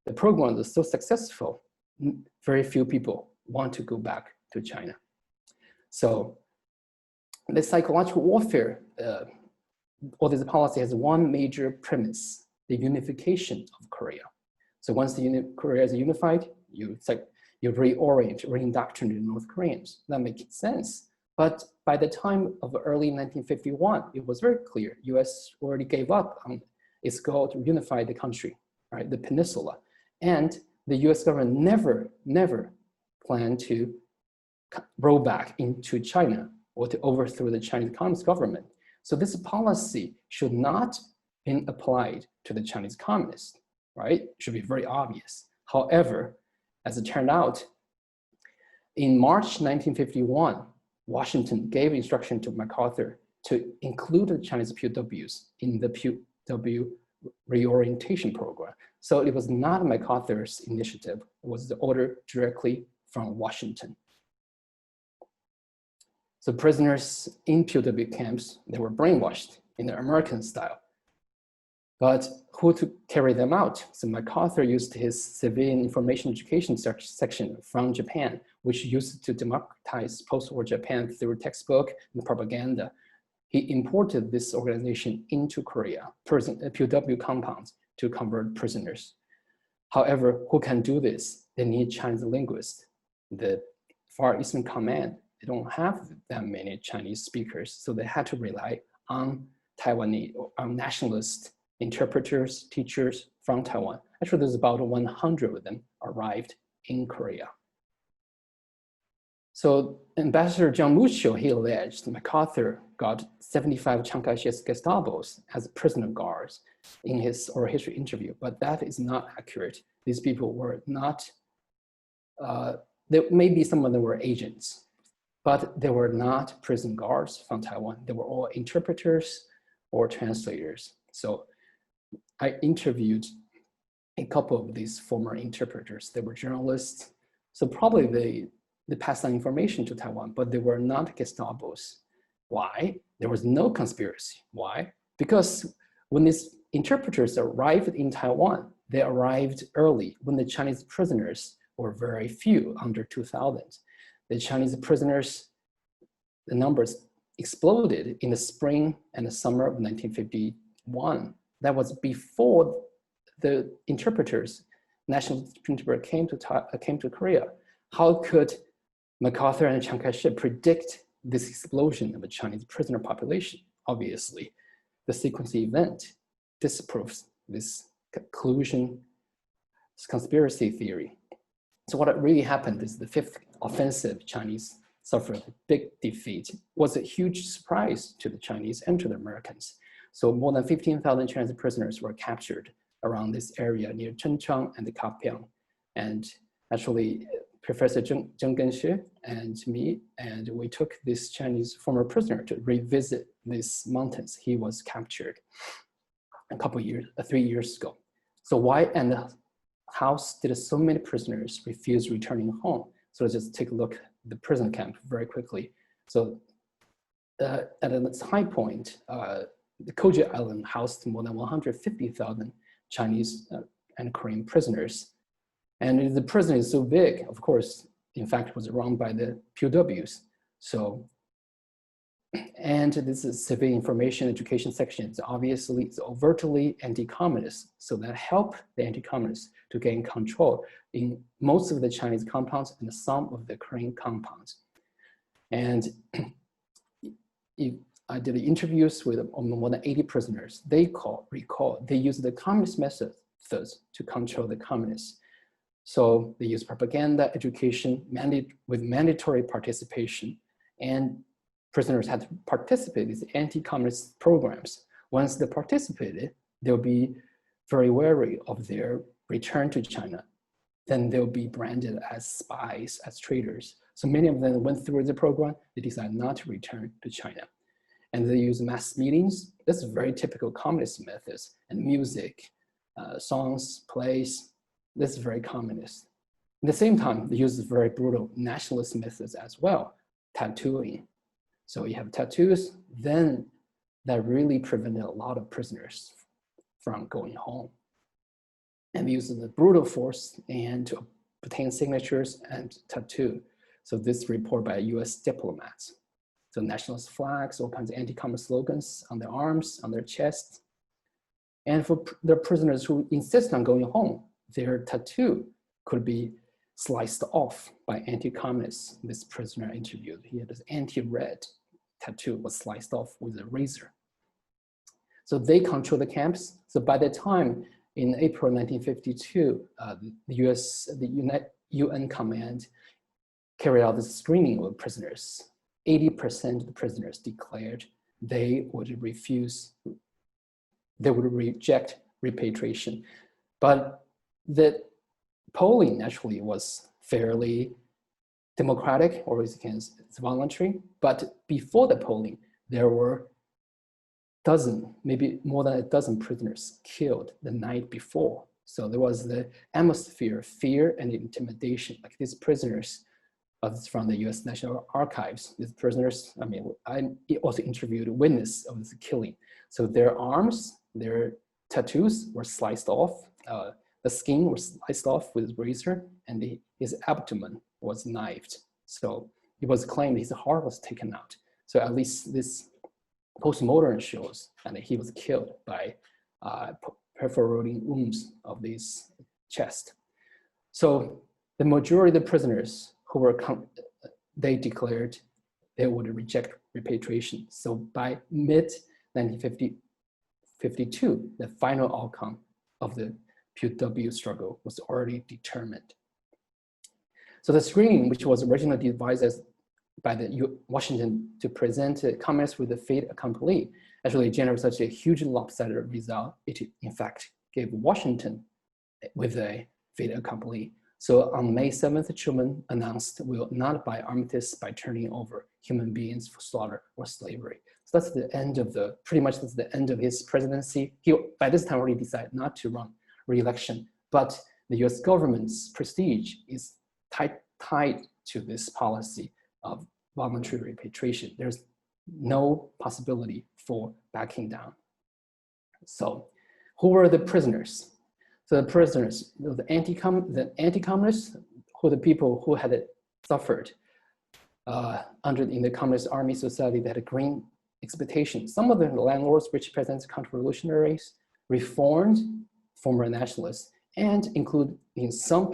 the program was so successful, very few people want to go back to China. So the psychological warfare, all this policy has one major premise, the unification of Korea. So once Korea is unified, you reorient, reindoctrinate North Koreans. That makes sense. But by the time of early 1951, it was very clear US already gave up on its goal to unify the country, right, the peninsula. And the US government never planned to roll back into China or to overthrow the Chinese Communist government. So this policy should not be applied to the Chinese communists, right? It should be very obvious. However, as it turned out, in March 1951, Washington gave instruction to MacArthur to include the Chinese POWs in the POW reorientation program. So it was not MacArthur's initiative, it was the order directly from Washington. So prisoners in POW camps, they were brainwashed in the American style. But who to carry them out? So MacArthur used his civilian information education section from Japan, which used to democratize post-war Japan through textbook and propaganda. He imported this organization into Korea, POW compounds, to convert prisoners. However, who can do this? They need Chinese linguists. The Far Eastern Command, they don't have that many Chinese speakers, so they had to rely on Taiwanese, on nationalist interpreters, teachers from Taiwan. Actually, there's about 100 of them arrived in Korea. So Ambassador John Mucho, he alleged MacArthur got 75 Chiang Kai-shek's Gestapos as prisoner guards in his oral history interview, but that is not accurate. These people were not, maybe some of them were agents, but they were not prison guards from Taiwan. They were all interpreters or translators. So I interviewed a couple of these former interpreters. They were journalists. So probably they passed on information to Taiwan, but they were not Gestapos. Why? There was no conspiracy. Why? Because when these interpreters arrived in Taiwan, they arrived early when the Chinese prisoners were very few, under 2,000. The Chinese prisoners, the numbers exploded in the spring and the summer of 1951. That was before the interpreters, national interpreter came to Korea. How could MacArthur and Chiang Kai-shek predict this explosion of a Chinese prisoner population? Obviously, the sequence event disproves this conclusion, this conspiracy theory. So what really happened is the fifth offensive Chinese suffered a big defeat. It was a huge surprise to the Chinese and to the Americans. So more than 15,000 Chinese prisoners were captured around this area near Chengcheng and the Kapyang. And actually, Professor Zheng Genxue and me, and we took this Chinese former prisoner to revisit these mountains. He was captured a couple years, 3 years ago. So why and how did so many prisoners refuse returning home? So let's just take a look at the prison camp very quickly. So at its high point, the Koji Island housed more than 150,000 Chinese and Korean prisoners. And the prison is so big, of course, in fact, it was run by the POWs. So, and this is civil information education section. It's obviously, it's overtly anti-communist. So that helped the anti-communists to gain control in most of the Chinese compounds and some of the Korean compounds. And I did interviews with more than 80 prisoners. They recall, they used the communist methods to control the communists. So they use propaganda, education, with mandatory participation, and prisoners had to participate in these anti-communist programs. Once they participated, they'll be very wary of their return to China. Then they'll be branded as spies, as traitors. So many of them went through the program, they decided not to return to China. And they use mass meetings. This is very typical communist methods, and music, songs, plays. This is very communist. At the same time, they use very brutal nationalist methods as well. tattooing. So you have tattoos, then that really prevented a lot of prisoners from going home. And using the brutal force and to obtain signatures and tattoo. So this report by US diplomats. So nationalist flags, all kinds of anti-communist slogans on their arms, on their chests. And for the prisoners who insist on going home, their tattoo could be sliced off by anti-communists. This prisoner interviewed, he had this anti-red tattoo was sliced off with a razor. So they control the camps. So by the time in April 1952, the UN command carried out this screening of prisoners. 80% of the prisoners declared they would reject repatriation. But the polling actually was fairly democratic, or it's voluntary. But before the polling, there were maybe more than a dozen prisoners killed the night before. So there was the atmosphere of fear and intimidation. Like these prisoners from the US National Archives, these prisoners, I also interviewed a witness of this killing. So their arms, their tattoos were sliced off, the skin was sliced off with a razor, and his abdomen was knifed. So it was claimed his heart was taken out. So at least this postmortem shows that he was killed by perforating wounds of this chest. So the majority of the prisoners who were, they declared they would reject repatriation. So by mid-1952, the final outcome of the POW struggle was already determined. So the screening, which was originally devised by Washington to present communists with a fait accompli, actually generated such a huge lopsided result. It in fact gave Washington with a fait accompli. So on May 7th, Truman announced we will not buy armistice by turning over human beings for slaughter or slavery. So that's the end of pretty much that's the end of his presidency. He, by this time, already decided not to run re-election, but the US government's prestige is tied to this policy of voluntary repatriation. There's no possibility for backing down. So who were the prisoners? So the prisoners, the anti-communists, who the people who had suffered in the communist army society that had a green expectation. Some of the landlords, rich peasants, counter-revolutionaries, reformed, former nationalists, and include in some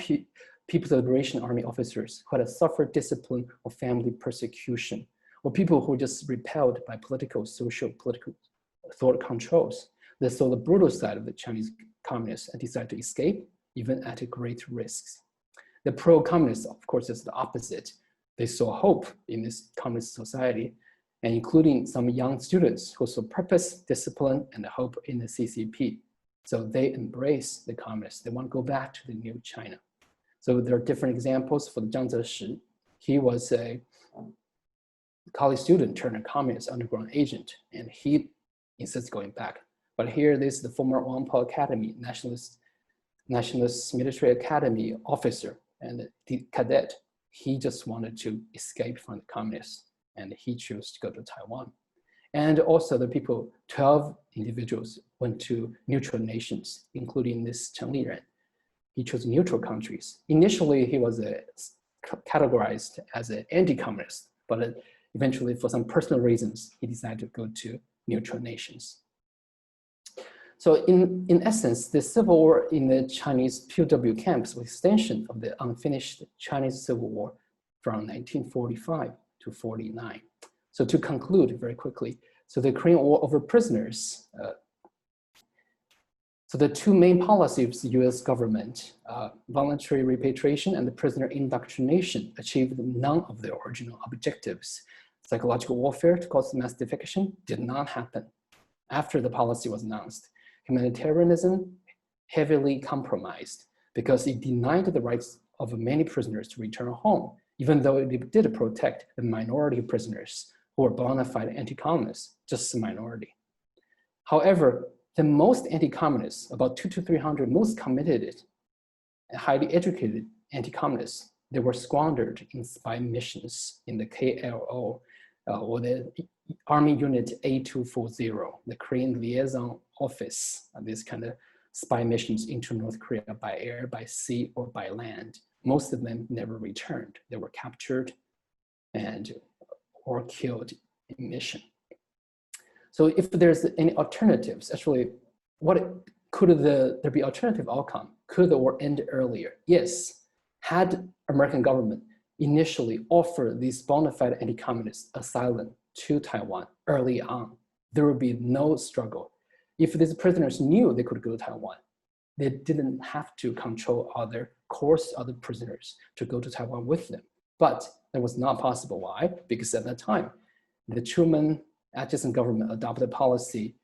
People's Liberation Army officers who had suffered discipline or family persecution, or people who were just repelled by political thought controls. They saw the brutal side of the Chinese communists and decided to escape, even at great risks. The pro-communists, of course, is the opposite. They saw hope in this communist society, and including some young students who saw purpose, discipline, and hope in the CCP. So they embrace the communists. They want to go back to the new China. So there are different examples for Zhang Zeshi. He was a college student turned a communist underground agent, and he insists going back. But here, this is the former Whampoa Academy, Nationalist Military Academy officer and the cadet. He just wanted to escape from the communists, and he chose to go to Taiwan. And also the people, 12 individuals went to neutral nations, including this Chang Liren. He chose neutral countries. Initially, he was categorized as an anti-communist, but eventually, for some personal reasons, he decided to go to neutral nations. So in essence, the civil war in the Chinese POW camps was an extension of the unfinished Chinese Civil War from 1945 to 49. So to conclude very quickly, so the Korean War over prisoners, so the two main policies of the US government, voluntary repatriation and the prisoner indoctrination, achieved none of their original objectives. Psychological warfare to cause mass defection did not happen after the policy was announced. Humanitarianism heavily compromised because it denied the rights of many prisoners to return home, even though it did protect the minority of prisoners who were bona fide anti-communists, just a minority. However, the most anti-communists, about 200 to 300 most committed and highly educated anti-communists, they were squandered in spy missions in the KLO, or the Army Unit A240, the Korean Liaison Office, this kind of spy missions into North Korea by air, by sea, or by land. Most of them never returned. They were captured or killed in mission. So if there's any alternatives, actually, could there be alternative outcome? Could the war end earlier? Yes. Had American government initially offered these bona fide anti-communist asylum to Taiwan early on, there would be no struggle. If these prisoners knew they could go to Taiwan, they didn't have to control other prisoners to go to Taiwan with them. But that was not possible. Why? Because at that time, the Truman Atchison government adopted a policy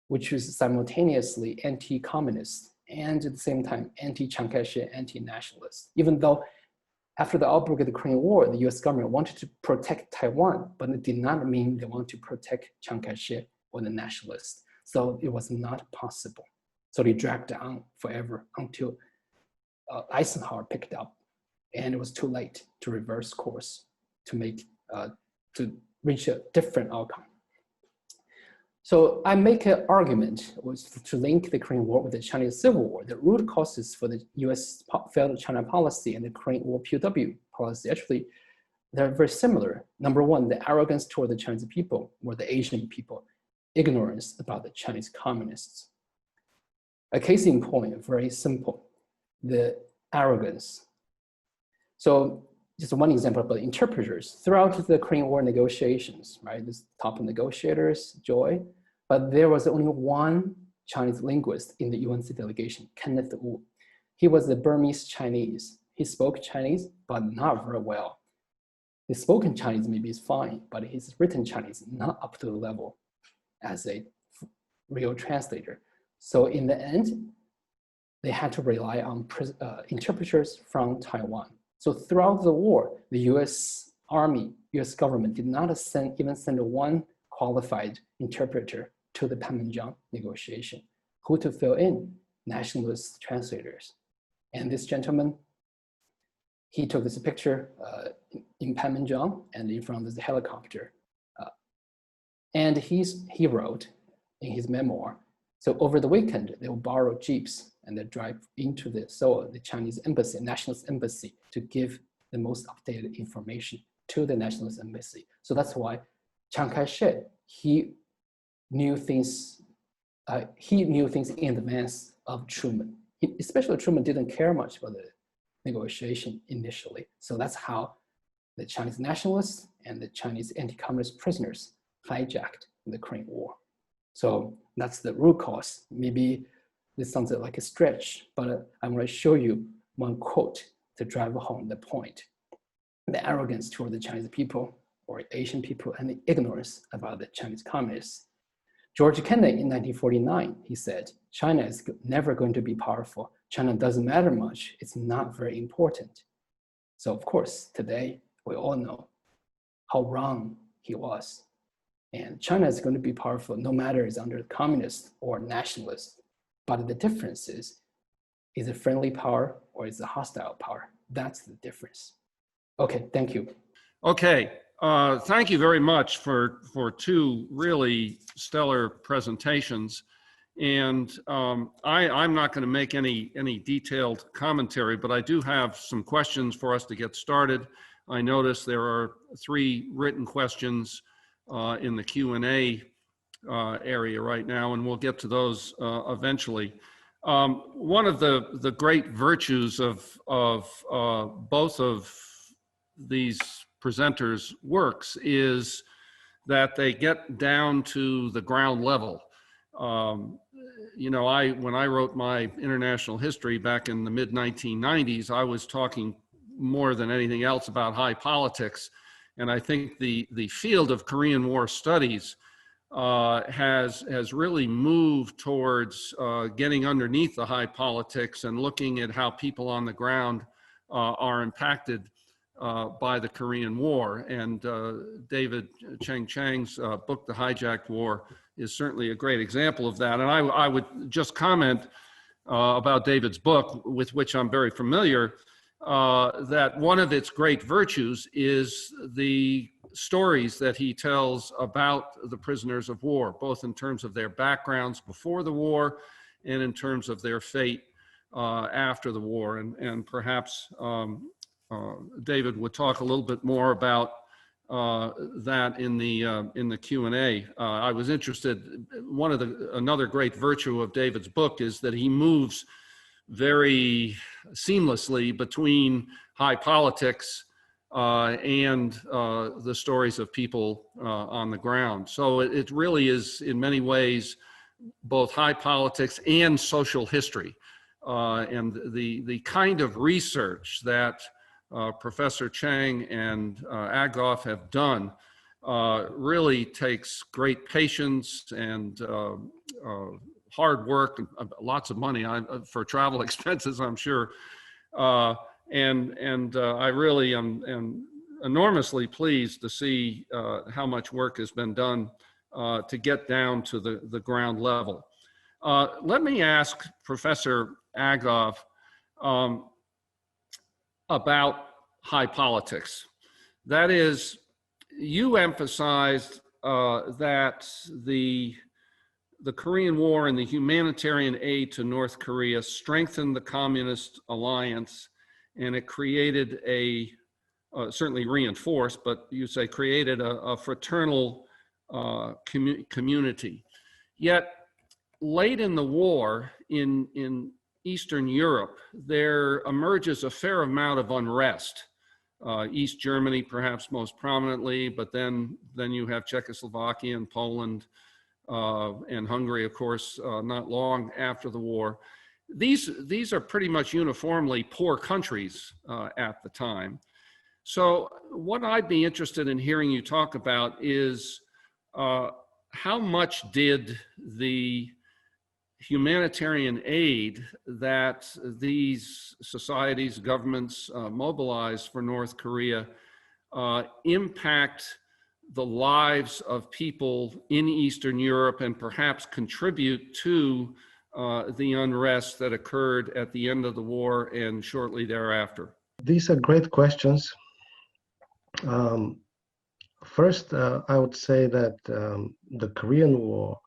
which was simultaneously anti-communist and at the same time anti-Chiang Kai-shek, anti-nationalist. Even though after the outbreak of the Korean War, the US government wanted to protect Taiwan, but it did not mean they wanted to protect Chiang Kai-shek or the nationalists. So it was not possible. So they dragged on forever until Eisenhower picked up, and it was too late to reverse course to reach a different outcome. So I make an argument was to link the Korean War with the Chinese Civil War. The root causes for the US failed China policy and the Korean War POW policy, actually, they're very similar. Number one, the arrogance toward the Chinese people or the Asian people, ignorance about the Chinese communists. A case in point, very simple, the arrogance. So just one example about interpreters throughout the Korean War negotiations, right? This top negotiators, Joy, but there was only one Chinese linguist in the UNC delegation, Kenneth Wu. He was the Burmese Chinese. He spoke Chinese, but not very well. His spoken Chinese maybe is fine, but his written Chinese not up to the level as a real translator. So in the end, they had to rely on interpreters from Taiwan. So throughout the war, the US Army, US government did not even send one qualified interpreter to the Panmunjom negotiation, who to fill in nationalist translators. And this gentleman, he took this picture in Panmunjom and in front of the helicopter. And he wrote in his memoir, so over the weekend, they will borrow jeeps and they drive into the Seoul, the Chinese embassy, nationalist embassy, to give the most updated information to the nationalist embassy. So that's why Chiang Kai-shek, he knew things in advance of Truman. Especially Truman didn't care much about the negotiation initially. So that's how the Chinese nationalists and the Chinese anti-communist prisoners hijacked the Korean War. So that's the root cause. Maybe this sounds like a stretch, but I'm going to show you one quote to drive home the point. The arrogance toward the Chinese people or Asian people and the ignorance about the Chinese communists. George Kennan in 1949, he said, China is never going to be powerful. China doesn't matter much. It's not very important. So of course, today we all know how wrong he was. And China is going to be powerful no matter it's under communist or nationalist. But the difference is it friendly power or is it hostile power? That's the difference. Okay, thank you. Okay, thank you very much for two really stellar presentations. And I'm not going to make any detailed commentary, but I do have some questions for us to get started. I notice there are 3 written questions in the Q&A area right now, and we'll get to those eventually. One of the great virtues of both of these presenters' works is that they get down to the ground level. You know, when I wrote my international history back in the mid-1990s, I was talking more than anything else about high politics. And I think the field of Korean War studies has really moved towards getting underneath the high politics and looking at how people on the ground are impacted by the Korean War. And David Chang's book, The Hijacked War, is certainly a great example of that. And I would just comment about David's book, with which I'm very familiar, that one of its great virtues is the stories that he tells about the prisoners of war, both in terms of their backgrounds before the war and in terms of their fate after the war. And perhaps David would talk a little bit more about that in the Q&A. I was interested, another great virtue of David's book is that he moves very seamlessly between high politics and the stories of people on the ground. So it really is in many ways both high politics and social history. And the kind of research that Professor Chang and Agov have done really takes great patience and hard work, lots of money for travel expenses, I'm sure. And I really am enormously pleased to see how much work has been done to get down to the ground level. Let me ask Professor Agov about high politics. That is, you emphasized that the Korean War and the humanitarian aid to North Korea strengthened the communist alliance, and it created certainly reinforced, but you say created a fraternal community. Yet late in the war in Eastern Europe, there emerges a fair amount of unrest. East Germany perhaps most prominently, but then you have Czechoslovakia and Poland and Hungary, of course, not long after the war. These are pretty much uniformly poor countries at the time. So what I'd be interested in hearing you talk about is how much did the humanitarian aid that these societies, governments mobilized for North Korea impact the lives of people in Eastern Europe and perhaps contribute to the unrest that occurred at the end of the war and shortly thereafter? These are great questions. First, I would say that the Korean War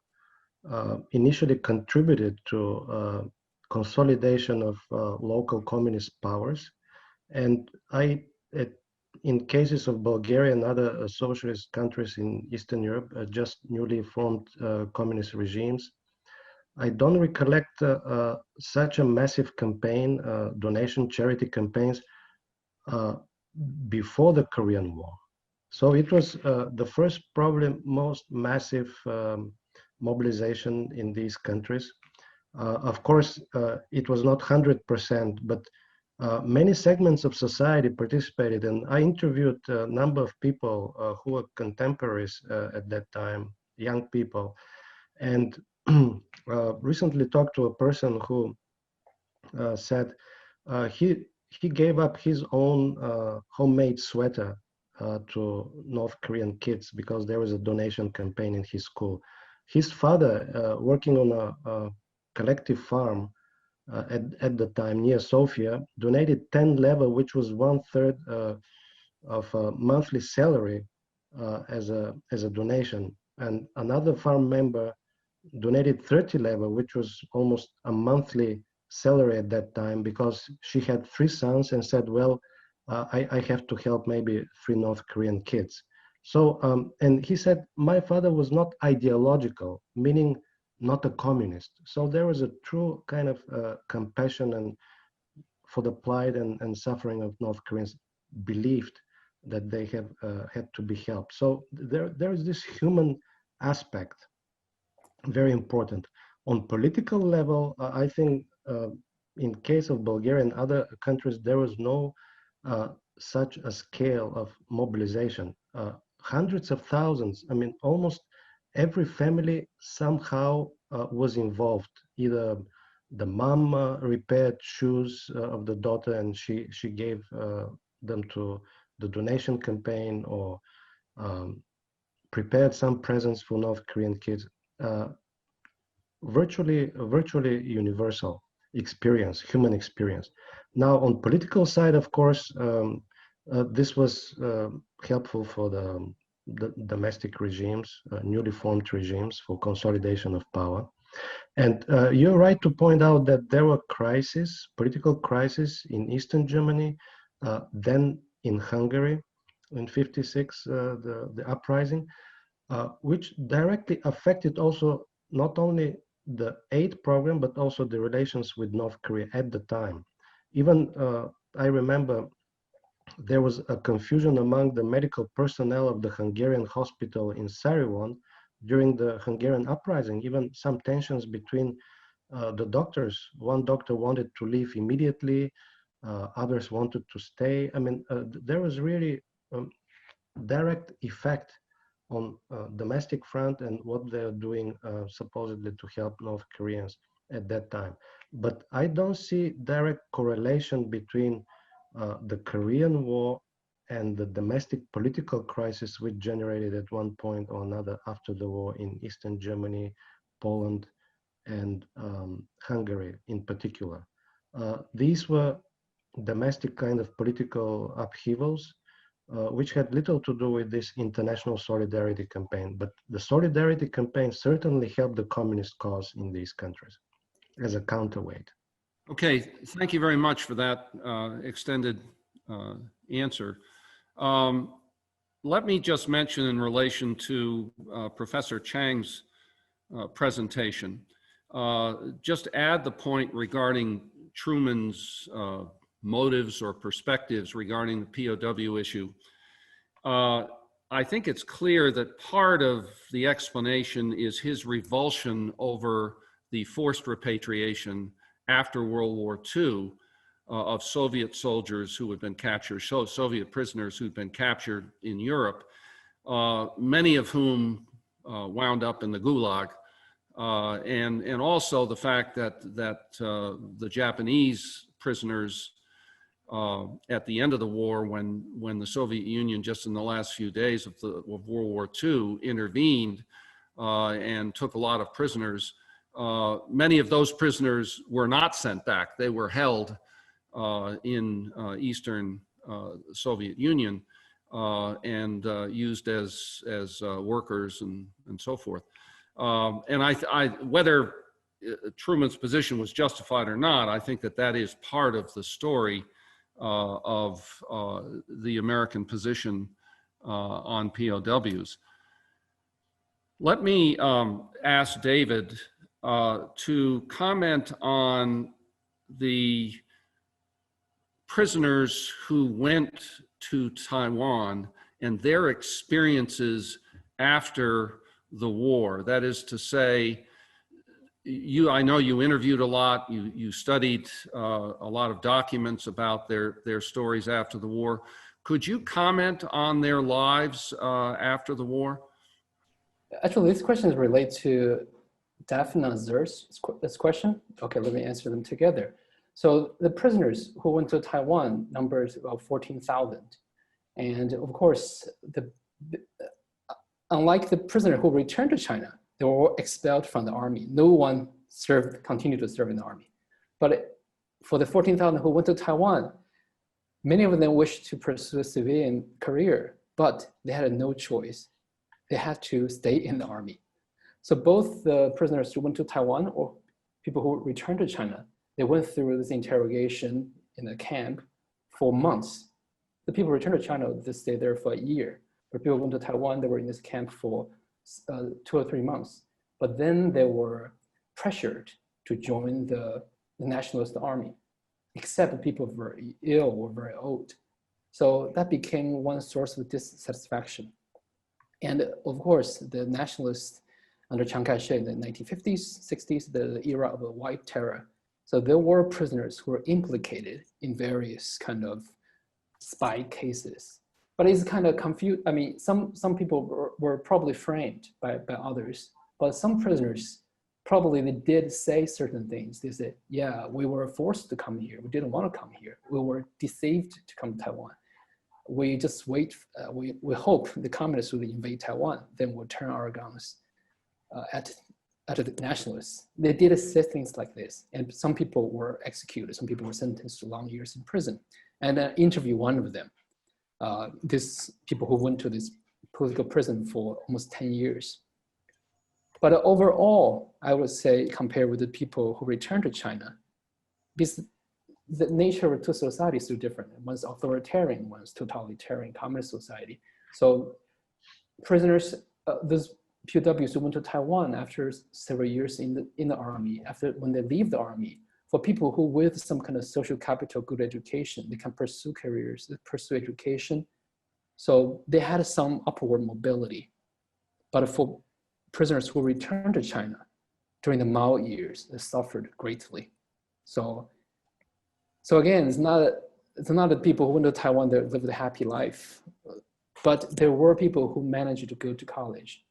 initially contributed to consolidation of local communist powers. And in cases of Bulgaria and other socialist countries in Eastern Europe, just newly formed communist regimes, I don't recollect such a massive campaign, donation charity campaigns before the Korean War. So it was the first, probably most massive mobilization in these countries. Of course, it was not 100%, but many segments of society participated, and I interviewed a number of people who were contemporaries at that time, young people, and recently talked to a person who said he gave up his own homemade sweater to North Korean kids because there was a donation campaign in his school. His father, working on a collective farm at the time near Sofia, donated 10 level, which was 1/3 of a monthly salary as a donation. And another farm member donated 30 level, which was almost a monthly salary at that time, because she had 3 sons and said, well, I have to help maybe 3 North Korean kids. So, and he said, my father was not ideological, meaning not a communist. So there was a true kind of compassion and for the plight and suffering of North Koreans, believed that they have had to be helped. So there is this human aspect, very important. On political level, I think in case of Bulgaria and other countries, there was no such a scale of mobilization. Hundreds of thousands, I mean, almost every family somehow was involved. Either the mom repaired shoes of the daughter and she gave them to the donation campaign, or prepared some presents for North Korean kids. Virtually universal. experience, human experience. Now, on political side, of course, this was helpful for the domestic regimes, newly formed regimes for consolidation of power. And you're right to point out that there were crises, political crises in Eastern Germany, then in Hungary in '56, the uprising, which directly affected also not only the aid program, but also the relations with North Korea at the time. Even I remember there was a confusion among the medical personnel of the Hungarian hospital in Sariwon during the Hungarian uprising, even some tensions between the doctors. One doctor wanted to leave immediately, others wanted to stay. I mean, there was really direct effect on domestic front and what they're doing supposedly to help North Koreans at that time. But I don't see direct correlation between the Korean War and the domestic political crisis which generated at one point or another after the war in Eastern Germany, Poland, and Hungary in particular. These were domestic kind of political upheavals which had little to do with this international solidarity campaign. But the solidarity campaign certainly helped the communist cause in these countries as a counterweight. Okay, thank you very much for that extended answer. Let me just mention in relation to Professor Chang's presentation, just add the point regarding Truman's motives or perspectives regarding the POW issue. I think it's clear that part of the explanation is his revulsion over the forced repatriation after World War II of Soviet soldiers who had been captured, Soviet prisoners who'd been captured in Europe, many of whom wound up in the Gulag. And also the fact that the Japanese prisoners at the end of the war, when the Soviet Union, just in the last few days of World War II, intervened and took a lot of prisoners, many of those prisoners were not sent back. They were held in Eastern Soviet Union and used as workers and so forth. And whether Truman's position was justified or not, I think that is part of the story of the American position on POWs. Let me ask David to comment on the prisoners who went to Taiwan and their experiences after the war. That is to say, I know you interviewed a lot, you studied a lot of documents about their stories after the war. Could you comment on their lives after the war? Actually, this question is related to Daphne Zer's this question. Okay, let me answer them together. So the prisoners who went to Taiwan numbers about 14,000. And of course, unlike the prisoner who returned to China, they were expelled from the army. No one continued to serve in the army. But for the 14,000 who went to Taiwan, many of them wished to pursue a civilian career, but they had no choice. They had to stay in the army. So both the prisoners who went to Taiwan or people who returned to China, they went through this interrogation in a camp for months. The people who returned to China, they stayed there for a year. But people who went to Taiwan, they were in this camp for 2 or 3 months. But then they were pressured to join the nationalist army, except the people were very ill or very old. So that became one source of dissatisfaction. And of course, the nationalists under Chiang Kai-shek in the 1950s, 60s, the era of the white terror. So there were prisoners who were implicated in various kind of spy cases. But it's kind of confused. I mean, some people were probably framed by others, but some prisoners probably they did say certain things. They said, yeah, we were forced to come here. We didn't want to come here. We were deceived to come to Taiwan. We just wait, we hope the communists will invade Taiwan, then we'll turn our guns at the nationalists, they did say things like this. And some people were executed. Some people were sentenced to long years in prison. And I interviewed one of them. These people who went to this political prison for almost 10 years. But overall, I would say, compared with the people who returned to China, because the nature of two societies is so different. One's authoritarian, one's totalitarian communist society. So prisoners, those POWs who went to Taiwan after several years in the army, when they leave the army, for people who with some kind of social capital, good education, they can pursue careers, pursue education. So they had some upward mobility. But for prisoners who returned to China during the Mao years, they suffered greatly. So again, it's not the people who went to Taiwan that lived a happy life, but there were people who managed to go to college,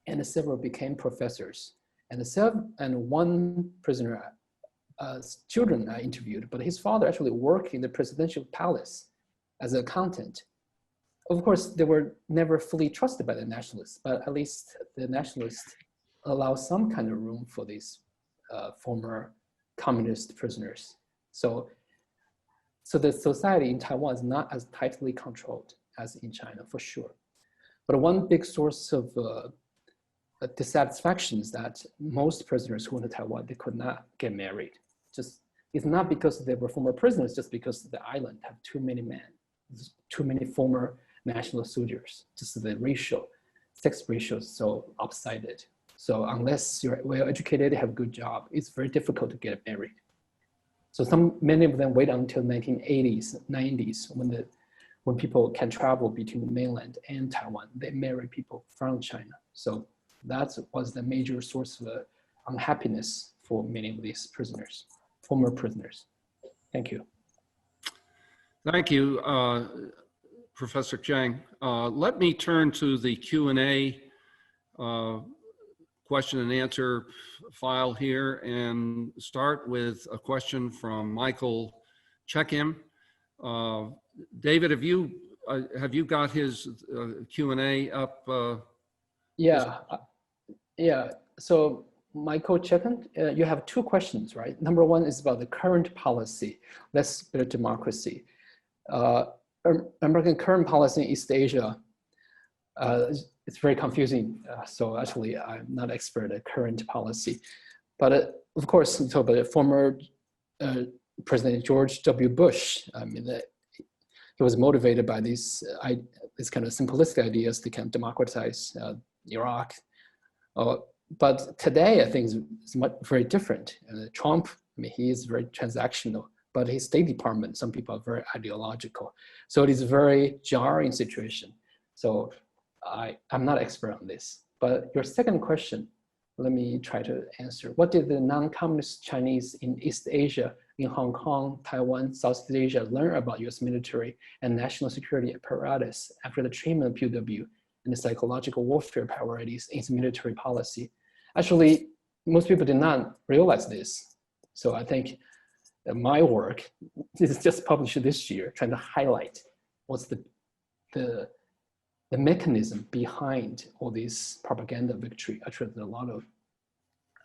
and several became professors. And one prisoner, children I interviewed, but his father actually worked in the presidential palace as an accountant. Of course, they were never fully trusted by the nationalists, but at least the nationalists allow some kind of room for these former communist prisoners. So the society in Taiwan is not as tightly controlled as in China, for sure. But one big source of dissatisfaction is that most prisoners who went to Taiwan, they could not get married. It's not because they were former prisoners, just because the island have too many men, too many former national soldiers. Just the sex ratio is so lopsided. So unless you're well educated, have a good job, it's very difficult to get married. So many of them wait until 1980s, 90s, when people can travel between the mainland and Taiwan, they marry people from China. So that was the major source of unhappiness for many of these prisoners, former prisoners. Thank you. Thank you, Professor Chang. Let me turn to the Q&A question and answer file here and start with a question from Michael Checkham. David, have you got his Q&A up? Yeah. So Michael Checkham, you have two questions, right? Number one is about the current policy, let's build democracy. American current policy in East Asia, it's very confusing. So actually, I'm not expert at current policy. But of course, we talk about former President George W. Bush. I mean, he was motivated by these kind of simplistic ideas to kind of democratize Iraq. But today, I think it's very different. Trump, I mean, he is very transactional, but his State Department, some people are very ideological. So it is a very jarring situation. So I'm not expert on this. But your second question, let me try to answer. What did the non-communist Chinese in East Asia, in Hong Kong, Taiwan, Southeast Asia learn about US military and national security apparatus after the treatment of POW and the psychological warfare priorities in its military policy? Actually, most people did not realize this. So I think that my work is just published this year, trying to highlight what's the mechanism behind all this propaganda victory. Actually, there's a lot of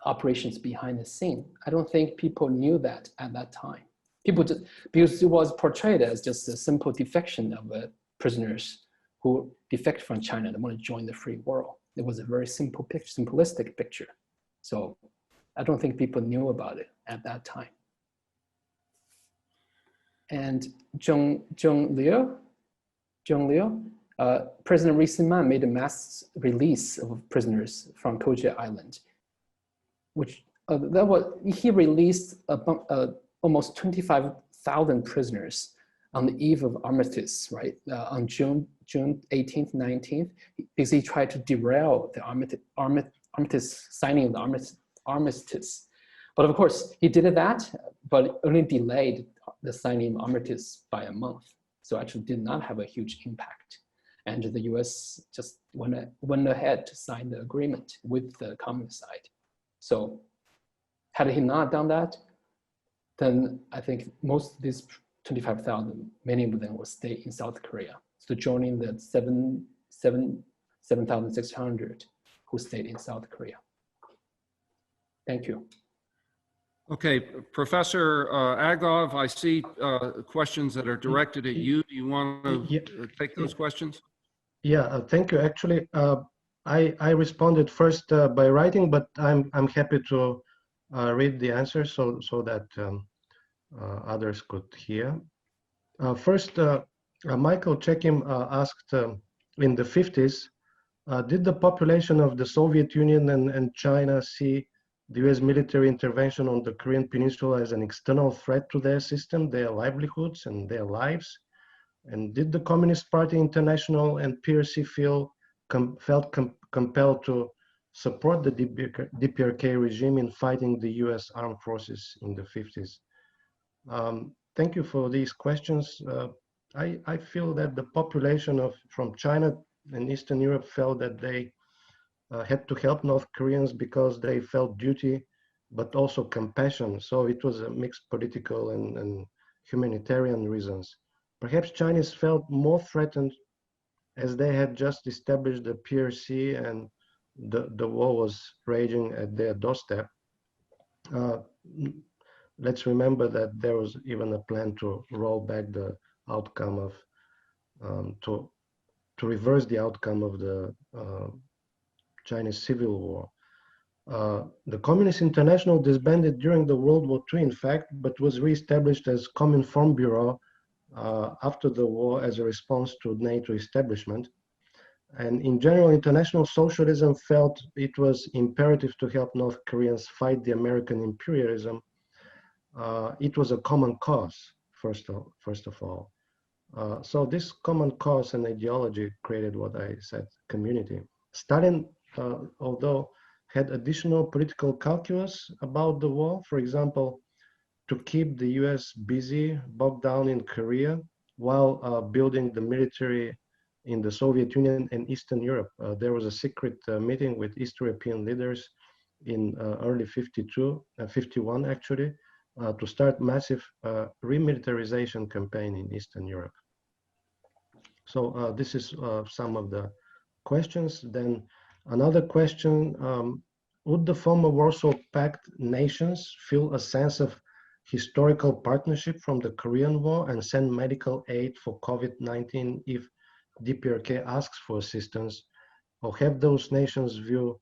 operations behind the scene. I don't think people knew that at that time. Because it was portrayed as just a simple defection of prisoners who defect from China and want to join the free world. It was a very simple picture, simplistic picture. So I don't think people knew about it at that time. And Zheng Liu, President Ri Sin-man made a mass release of prisoners from Koja Island, which he released almost 25,000 prisoners on the eve of armistice, right? On June 18th, 19th, because he tried to derail the armistice signing of the armistice. But of course, he did that, but only delayed the signing of armistice by a month. So actually did not have a huge impact. And the US just went ahead to sign the agreement with the communist side. So had he not done that, then I think most of these 25,000, many of them will stay in South Korea. So joining the 7,600 who stayed in South Korea. Thank you. Okay, Professor Agov, I see questions that are directed at you. Do you want to take those questions? Yeah, thank you. Actually, I responded first by writing, but I'm happy to read the answer so that others could hear. First, Michael Chekim asked in the 50s, did the population of the Soviet Union and China see the US military intervention on the Korean Peninsula as an external threat to their system, their livelihoods, and their lives? And did the Communist Party International and PRC felt compelled to support the DPRK regime in fighting the US armed forces in the 50s? Thank you for these questions. I feel that the population from China and Eastern Europe felt that they had to help North Koreans because they felt duty, but also compassion. So it was a mixed political and humanitarian reasons. Perhaps Chinese felt more threatened as they had just established the PRC and the war was raging at their doorstep. Let's remember that there was even a plan to roll back the outcome of, to reverse the outcome of the Chinese Civil War. The Communist International disbanded during the World War II, in fact, but was reestablished as Cominform after the war as a response to NATO establishment. And in general, international socialism felt it was imperative to help North Koreans fight the American imperialism. It was a common cause, first of all. So this common cause and ideology created what I said, community. Stalin, although had additional political calculus about the war, for example, to keep the US busy, bogged down in Korea, while building the military in the Soviet Union and Eastern Europe. There was a secret meeting with East European leaders in early 51 actually, to start massive remilitarization campaign in Eastern Europe. So this is some of the questions. Then another question, would the former Warsaw Pact nations feel a sense of historical partnership from the Korean War and send medical aid for COVID-19 if DPRK asks for assistance, or have those nations' view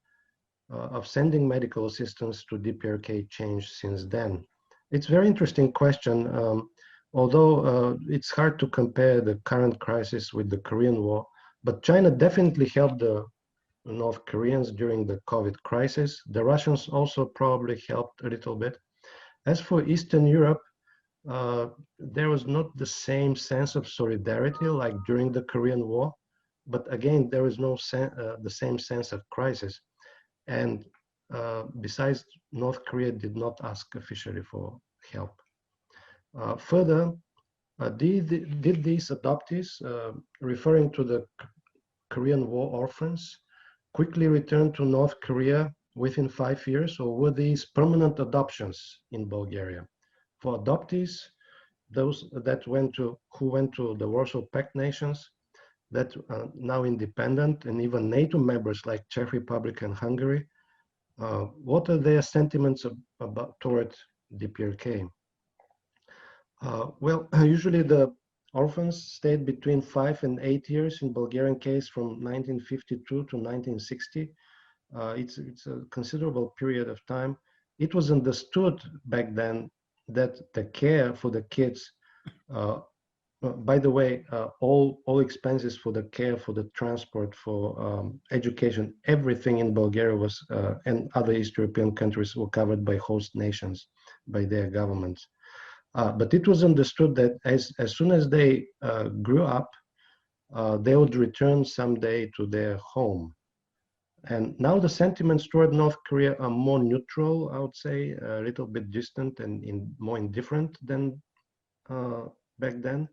of sending medical assistance to DPRK changed since then? It's a very interesting question, although it's hard to compare the current crisis with the Korean War, but China definitely helped the North Koreans during the COVID crisis. The Russians also probably helped a little bit. As for Eastern Europe, there was not the same sense of solidarity like during the Korean War, but again, there is no the same sense of crisis. And besides, North Korea did not ask officially for help. Further, did these adoptees, referring to the Korean War orphans, quickly return to North Korea within 5 years, or were these permanent adoptions in Bulgaria? For adoptees, those that who went to the Warsaw Pact nations, that are now independent, and even NATO members like Czech Republic and Hungary, what are their sentiments toward DPRK? Well, usually the orphans stayed between 5 and 8 years in Bulgarian case from 1952 to 1960. It's a considerable period of time. It was understood back then that the care for the kids, by the way, all expenses for the care, for the transport, for education, everything in Bulgaria was, and other East European countries were covered by host nations, by their governments. But it was understood that as soon as they grew up, they would return someday to their home. And now the sentiments toward North Korea are more neutral, I would say, a little bit distant and more indifferent than back then.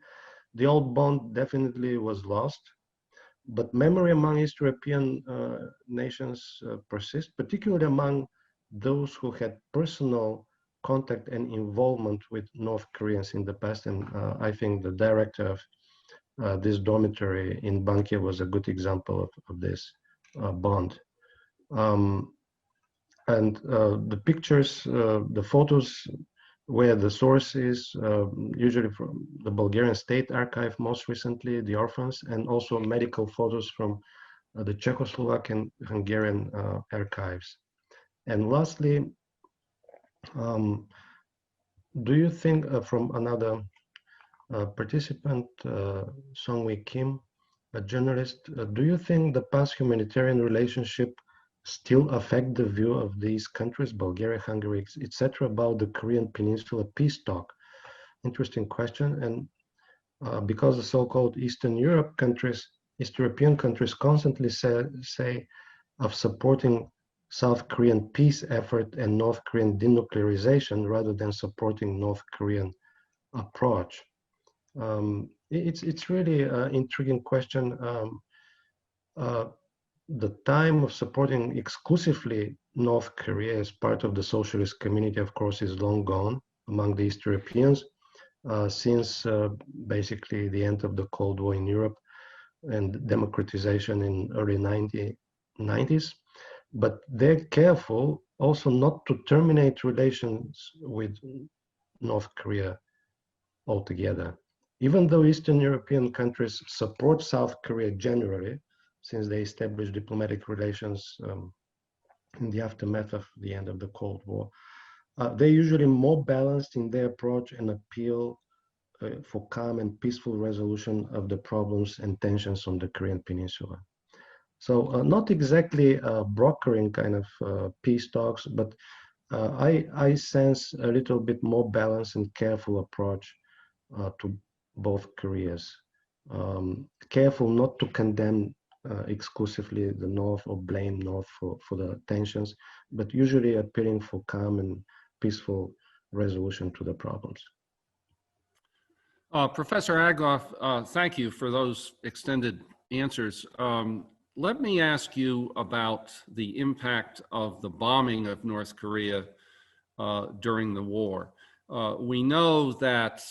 The old bond definitely was lost, but memory among East European nations persists, particularly among those who had personal contact and involvement with North Koreans in the past. And I think the director of this dormitory in Bankia was a good example of this bond. And the pictures, the photos where the source is, usually from the Bulgarian State Archive most recently, the orphans, and also medical photos from the Czechoslovak and Hungarian archives. And lastly, do you think from another participant, Songwei Kim, a journalist, do you think the past humanitarian relationship still affect the view of these countries, Bulgaria, Hungary, etc., about the Korean Peninsula peace talk? Interesting question. And because the so-called Eastern European countries constantly say of supporting South Korean peace effort and North Korean denuclearization rather than supporting North Korean approach. It's really an intriguing question. The time of supporting exclusively North Korea as part of the socialist community, of course, is long gone among the East Europeans since basically the end of the Cold War in Europe and democratization in early 1990s. But they're careful also not to terminate relations with North Korea altogether. Even though Eastern European countries support South Korea generally, since they established diplomatic relations in the aftermath of the end of the Cold War, they're usually more balanced in their approach and appeal for calm and peaceful resolution of the problems and tensions on the Korean Peninsula. So not exactly brokering kind of peace talks, but I sense a little bit more balanced and careful approach to both Koreas. Careful not to condemn exclusively the North or blame North for the tensions, but usually appealing for calm and peaceful resolution to the problems. Professor Agov, thank you for those extended answers. Let me ask you about the impact of the bombing of North Korea during the war. We know that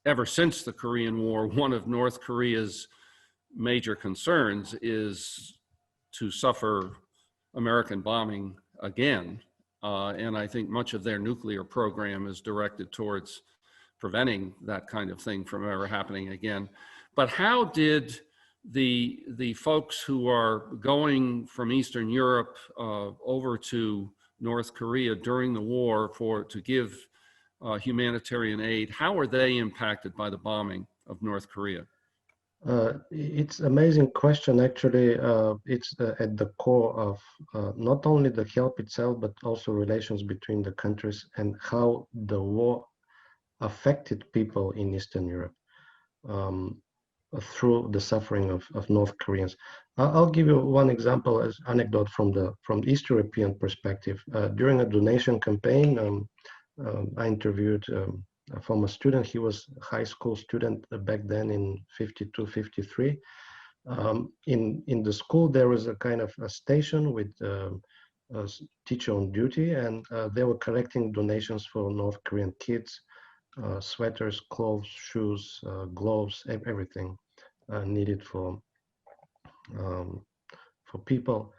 ever since the Korean War, one of North Korea's major concerns is to suffer American bombing again. And I think much of their nuclear program is directed towards preventing that kind of thing from ever happening again. But how did the folks who are going from Eastern Europe over to North Korea during the war to give humanitarian aid, how are they impacted by the bombing of North Korea? It's an amazing question. Actually, it's at the core of not only the help itself, but also relations between the countries and how the war affected people in Eastern Europe through the suffering of North Koreans. I'll give you one example as anecdote from the East European perspective. During a donation campaign, I interviewed a former student. He was a high school student back then in 52, 53. In the school, there was a kind of a station with a teacher on duty, and they were collecting donations for North Korean kids, sweaters, clothes, shoes, gloves, everything needed for people.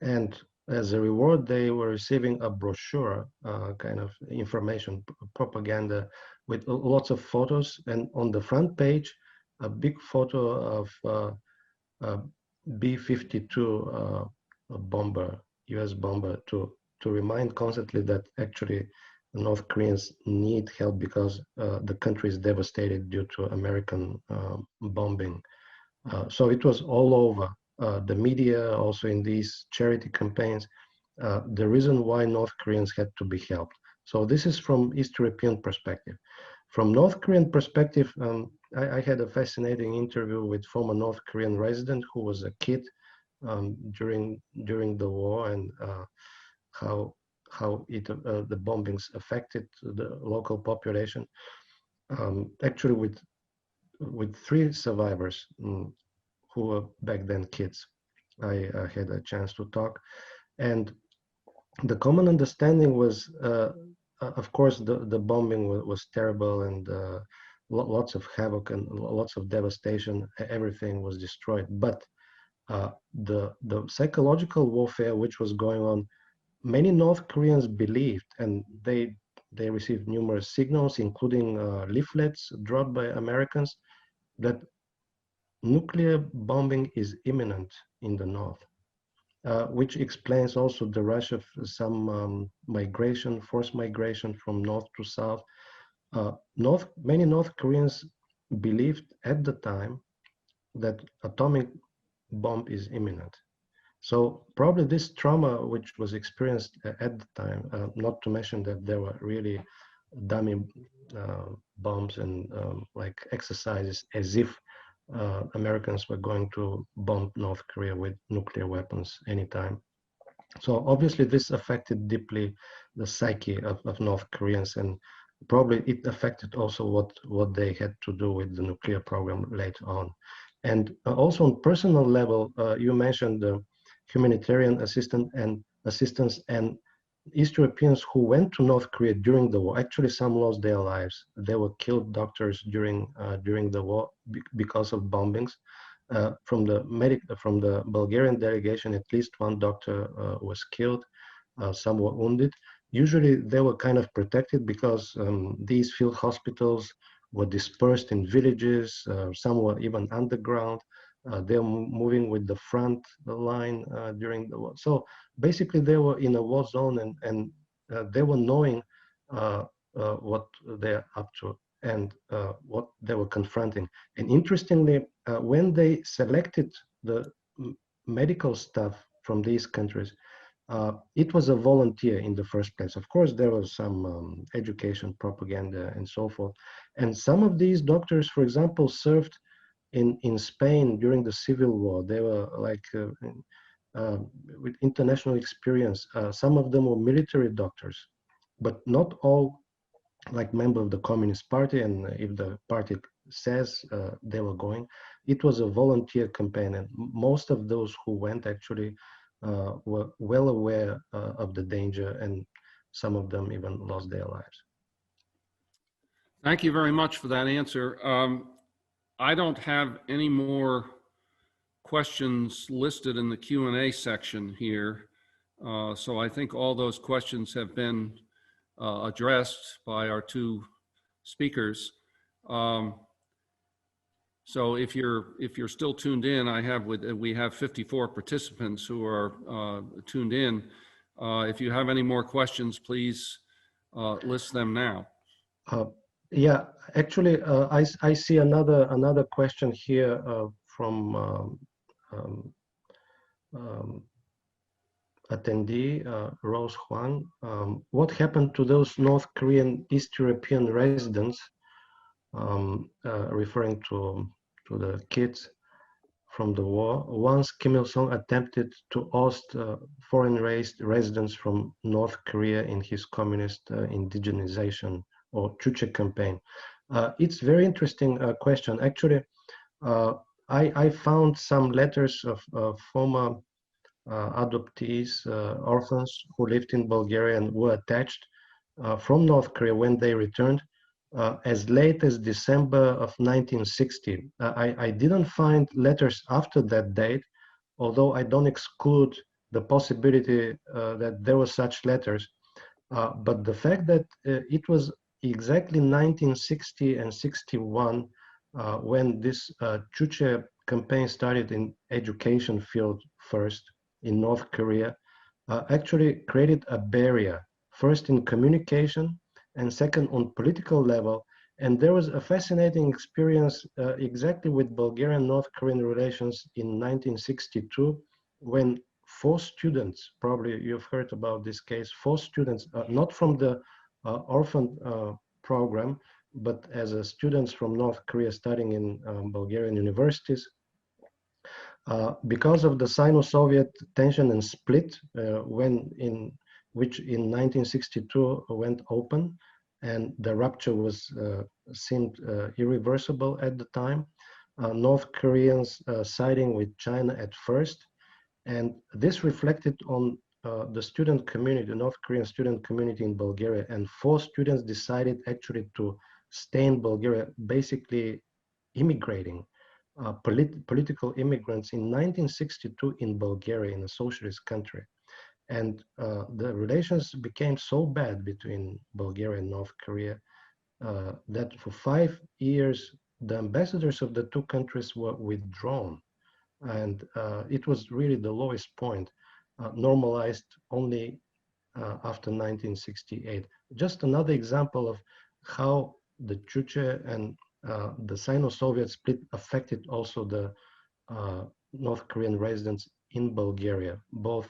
And as a reward, they were receiving a brochure, kind of information propaganda with lots of photos. And on the front page, a big photo of B-52 bomber, US bomber, to remind constantly that actually the North Koreans need help because the country is devastated due to American bombing. So it was all over. The media, also in these charity campaigns, the reason why North Koreans had to be helped. So this is from East European perspective. From North Korean perspective, I had a fascinating interview with former North Korean resident who was a kid during the war, and how the bombings affected the local population. Actually, with 3 survivors who were back then kids, I had a chance to talk, and the common understanding was, of course, the bombing was terrible, and lots of havoc and lots of devastation. Everything was destroyed, but the psychological warfare which was going on many North Koreans believed, and they received numerous signals, including leaflets dropped by Americans, that nuclear bombing is imminent in the north, which explains also the rush of some migration, forced migration from north to south. Many North Koreans believed at the time that atomic bomb is imminent. So probably this trauma, which was experienced at the time, not to mention that there were really dummy bombs and like exercises as if Americans were going to bomb North Korea with nuclear weapons anytime. So obviously this affected deeply the psyche of North Koreans, and probably it affected also what they had to do with the nuclear program later on. And also on personal level, you mentioned the humanitarian assistance and East Europeans who went to North Korea during the war. Actually, some lost their lives. They were killed doctors during the war because of bombings. From the Bulgarian delegation, at least one doctor was killed. Some were wounded. Usually, they were kind of protected because these field hospitals were dispersed in villages. Some were even underground. They're moving with the front line during the war. So basically, they were in a war zone, and they were knowing what they're up to and what they were confronting. And interestingly, when they selected the medical staff from these countries, it was a volunteer in the first place. Of course, there was some education, propaganda, and so forth. And some of these doctors, for example, served in Spain during the Civil War. They were like with international experience. Some of them were military doctors, but not all like member of the Communist Party. And if the party says they were going, it was a volunteer campaign. And most of those who went actually were well aware of the danger, and some of them even lost their lives. Thank you very much for that answer. I don't have any more questions listed in the Q&A section here. So I think all those questions have been addressed by our two speakers. So if you're still tuned in, we have 54 participants who are tuned in. If you have any more questions, please list them now. Yeah, actually, I see another question here from attendee Rose Huang. What happened to those North Korean East European residents, referring to the kids from the war, once Kim Il-sung attempted to oust foreign-raised residents from North Korea in his communist indigenization or Chuche campaign? It's very interesting question. Actually, I found some letters of former adoptees, orphans who lived in Bulgaria and were attached from North Korea when they returned as late as December of 1960. I didn't find letters after that date, although I don't exclude the possibility that there were such letters. But the fact that it was exactly 1960 and 61 when this Chuche campaign started in education field first in North Korea, actually created a barrier, first in communication and second on political level. And there was a fascinating experience exactly with Bulgarian-North Korean relations in 1962, when 4 students, probably you've heard about this case, 4 students, not from the orphan program, but as students from North Korea studying in Bulgarian universities, because of the Sino-Soviet tension and split, which in 1962 went open, and the rupture seemed irreversible at the time. North Koreans siding with China at first, and this reflected on the student community, the North Korean student community in Bulgaria, and 4 students decided actually to stay in Bulgaria, basically immigrating. Political immigrants in 1962 in Bulgaria, in a socialist country. And the relations became so bad between Bulgaria and North Korea that for 5 years, the ambassadors of the two countries were withdrawn. And it was really the lowest point, normalized only after 1968. Just another example of how the Chuche and the Sino-Soviet split affected also the North Korean residents in Bulgaria, both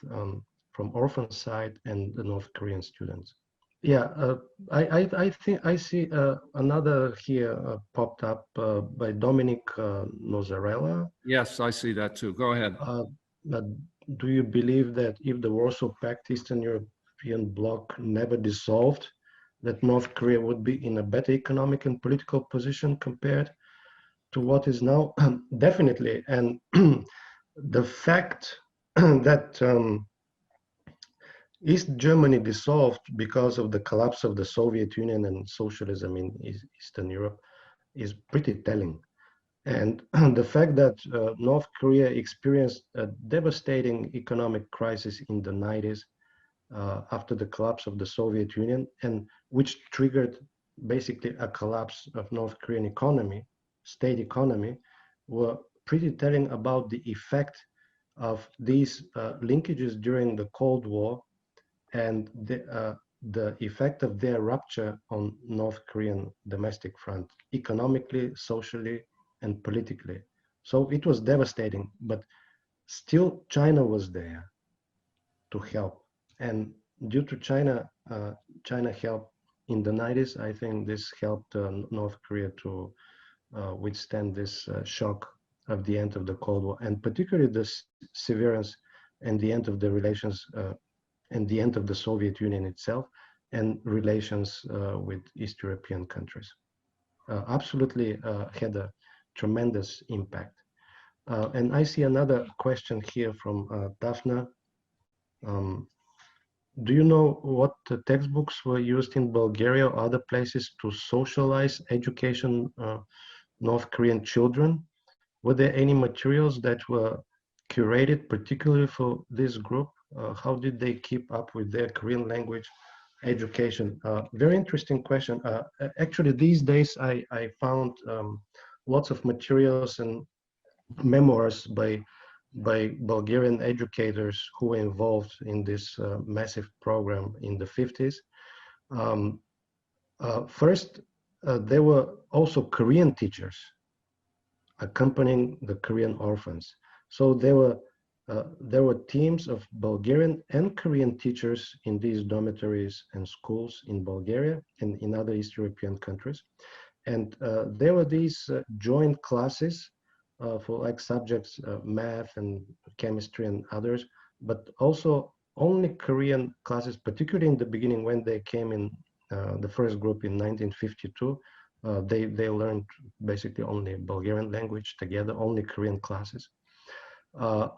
from orphan side and the North Korean students. Yeah, I think I see another here popped up by Dominic Nozarella. Yes, I see that too. Go ahead. Uh, uh, do you believe that if the Warsaw Pact, Eastern European bloc never dissolved, that North Korea would be in a better economic and political position compared to what is now? Definitely. And the fact that East Germany dissolved because of the collapse of the Soviet Union and socialism in Eastern Europe is pretty telling. And the fact that North Korea experienced a devastating economic crisis in the 90s after the collapse of the Soviet Union, and which triggered basically a collapse of North Korean economy, state economy, were pretty telling about the effect of these linkages during the Cold War and the effect of their rupture on North Korean domestic front, economically, socially, and politically. So it was devastating, but still China was there to help. And due to China help in the 90s, I think this helped North Korea to withstand this shock of the end of the Cold War, and particularly the severance and the end of the relations and the end of the Soviet Union itself and relations with East European countries. Absolutely had a tremendous impact. And I see another question here from Daphne. Do you know what textbooks were used in Bulgaria or other places to socialize education North Korean children? Were there any materials that were curated particularly for this group? How did they keep up with their Korean language education? Very interesting question. Actually, these days I found lots of materials and memoirs by Bulgarian educators who were involved in this massive program in the 50s. First, there were also Korean teachers accompanying the Korean orphans. So there were teams of Bulgarian and Korean teachers in these dormitories and schools in Bulgaria and in other East European countries. And there were these joint classes for like subjects, math and chemistry and others, but also only Korean classes, particularly in the beginning when they came in the first group in 1952. They learned basically only Bulgarian language together, only Korean classes.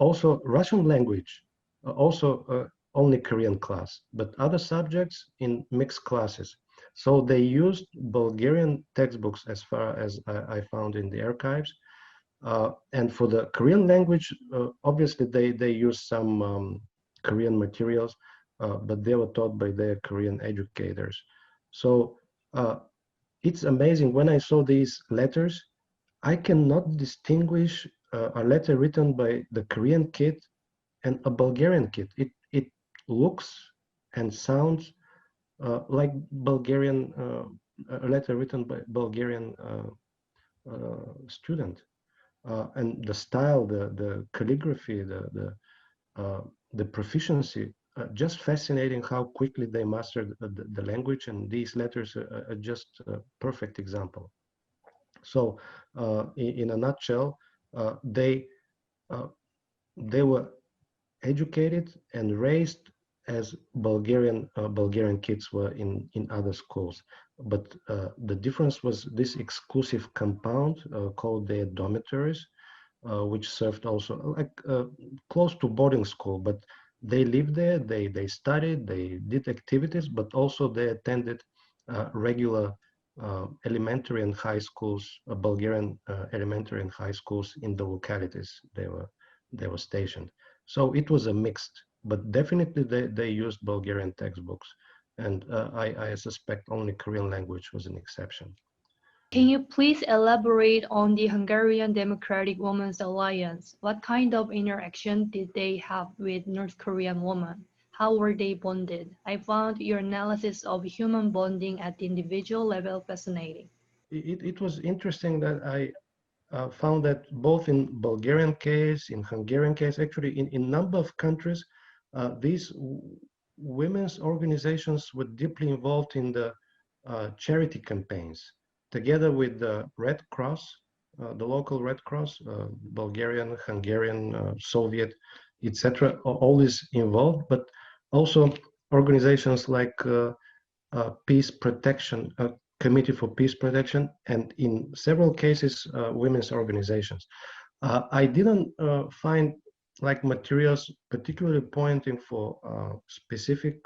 Also Russian language, also only Korean class, but other subjects in mixed classes. So they used Bulgarian textbooks as far as I found in the archives. And for the Korean language, obviously they used some Korean materials, but they were taught by their Korean educators. So it's amazing. When I saw these letters, I cannot distinguish a letter written by the Korean kid and a Bulgarian kid. It looks and sounds like Bulgarian, a letter written by Bulgarian student. And the style, the calligraphy, the proficiency, just fascinating how quickly they mastered the language, and these letters are just a perfect example. So in a nutshell, they were educated and raised as Bulgarian kids were in other schools. But the difference was this exclusive compound called their dormitories, which served also like close to boarding school, but they lived there, they studied, they did activities, but also they attended regular elementary and high schools, Bulgarian elementary and high schools in the localities they were stationed. So it was a mixed but definitely they used Bulgarian textbooks. And I suspect only Korean language was an exception. Can you please elaborate on the Hungarian Democratic Women's Alliance? What kind of interaction did they have with North Korean women? How were they bonded? I found your analysis of human bonding at the individual level fascinating. It was interesting that I found that both in Bulgarian case, in Hungarian case, actually in number of countries, these women's organizations were deeply involved in the charity campaigns, together with the Red Cross, the local Red Cross, Bulgarian, Hungarian, Soviet, etc., always involved, but also organizations like Peace Protection, Committee for Peace Protection, and in several cases, women's organizations. I didn't find like materials particularly pointing for specific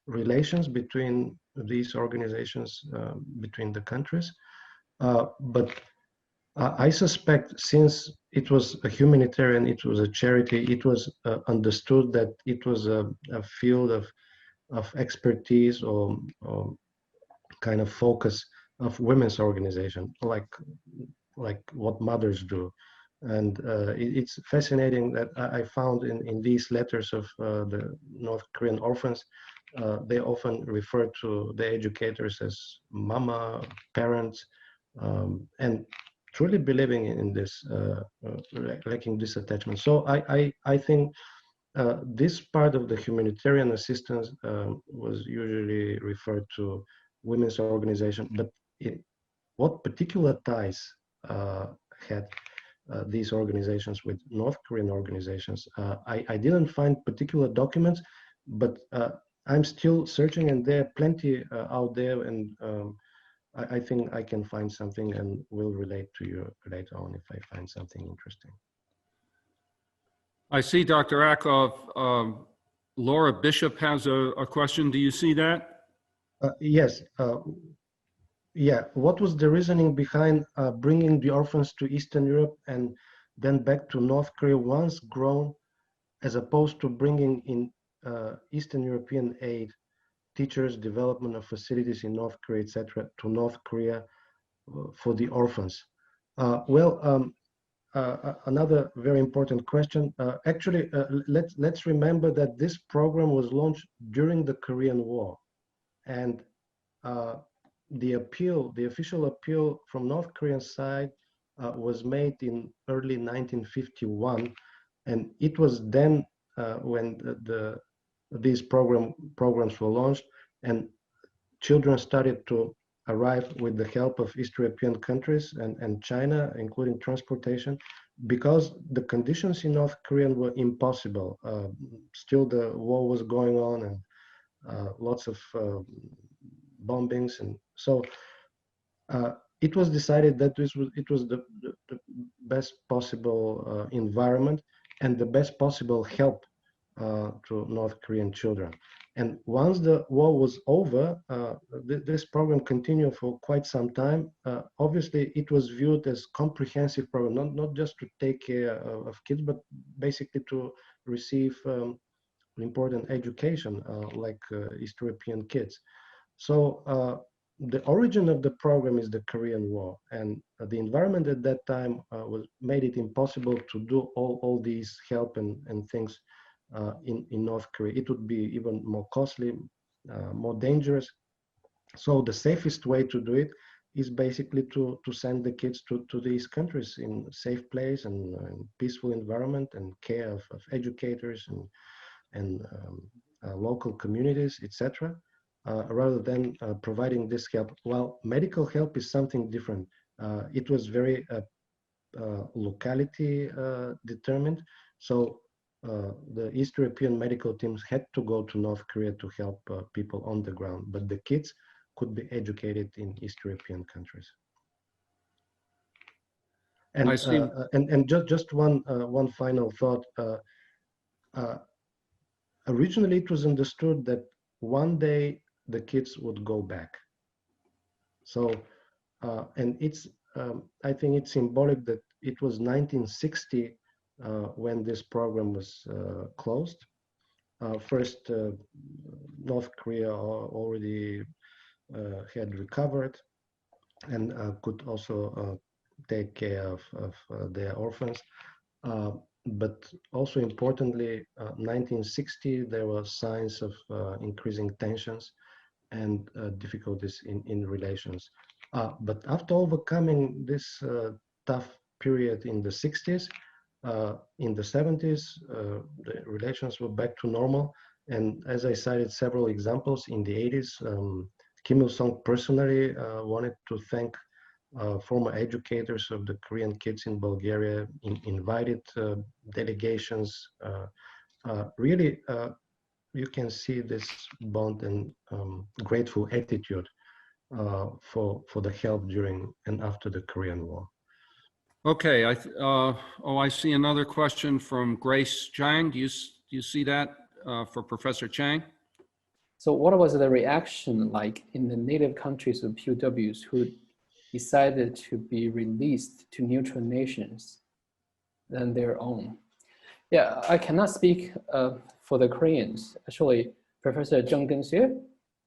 relations between these organizations, between the countries. But I suspect since it was a humanitarian, it was a charity, it was understood that it was a field of expertise or kind of focus of women's organization, like what mothers do. And it's fascinating that I found in these letters of the North Korean orphans, they often refer to the educators as mama, parents, and truly believing in this, lacking this attachment. So I think this part of the humanitarian assistance was usually referred to women's organization, but what particular ties had these organizations with North Korean organizations? I didn't find particular documents, but I'm still searching, and there are plenty out there, and I think I can find something and will relate to you later on if I find something interesting. I see Dr. Akov. Laura Bishop has a question. Do you see that? Yes. Yeah. What was the reasoning behind bringing the orphans to Eastern Europe and then back to North Korea once grown, as opposed to bringing in Eastern European aid, teachers, development of facilities in North Korea, etc., to North Korea for the orphans? Another very important question. Actually, let's remember that this program was launched during the Korean War, and the official appeal from North Korean side was made in early 1951, and it was then when these programs were launched, and children started to arrive with the help of East European countries and China, including transportation, because the conditions in North Korea were impossible. Still the war was going on, and lots of bombings, and so it was decided that it was the best possible environment and the best possible help to North Korean children. And once the war was over, this program continued for quite some time. Obviously, it was viewed as comprehensive program, not just to take care of kids, but basically to receive important education like East European kids. So the origin of the program is the Korean War, and the environment at that time made it impossible to do all these help and things in North Korea. It would be even more costly, more dangerous. So the safest way to do it is basically to send the kids to these countries in a safe place and peaceful environment and care of educators and local communities, etc., rather than providing this help. While medical help is something different. It was very locality determined. So the East European medical teams had to go to North Korea to help people on the ground, but the kids could be educated in East European countries. And I see. Just one final thought. Originally, it was understood that one day the kids would go back. So, and it's I think it's symbolic that it was 1960 when this program was closed, First, North Korea already had recovered and could also take care of their orphans. But also importantly, 1960, there were signs of increasing tensions and difficulties in relations. But after overcoming this tough period in the 60s, in the 70s, the relations were back to normal. And as I cited several examples in the 80s, Kim Il-sung personally wanted to thank former educators of the Korean kids in Bulgaria, invited delegations. Really, you can see this bond and grateful attitude for the help during and after the Korean War. Okay, I see another question from Grace Chang. Do you see that for Professor Chang? So what was the reaction like in the native countries of POWs who decided to be released to neutral nations than their own? Yeah, I cannot speak for the Koreans. Actually, Professor Chang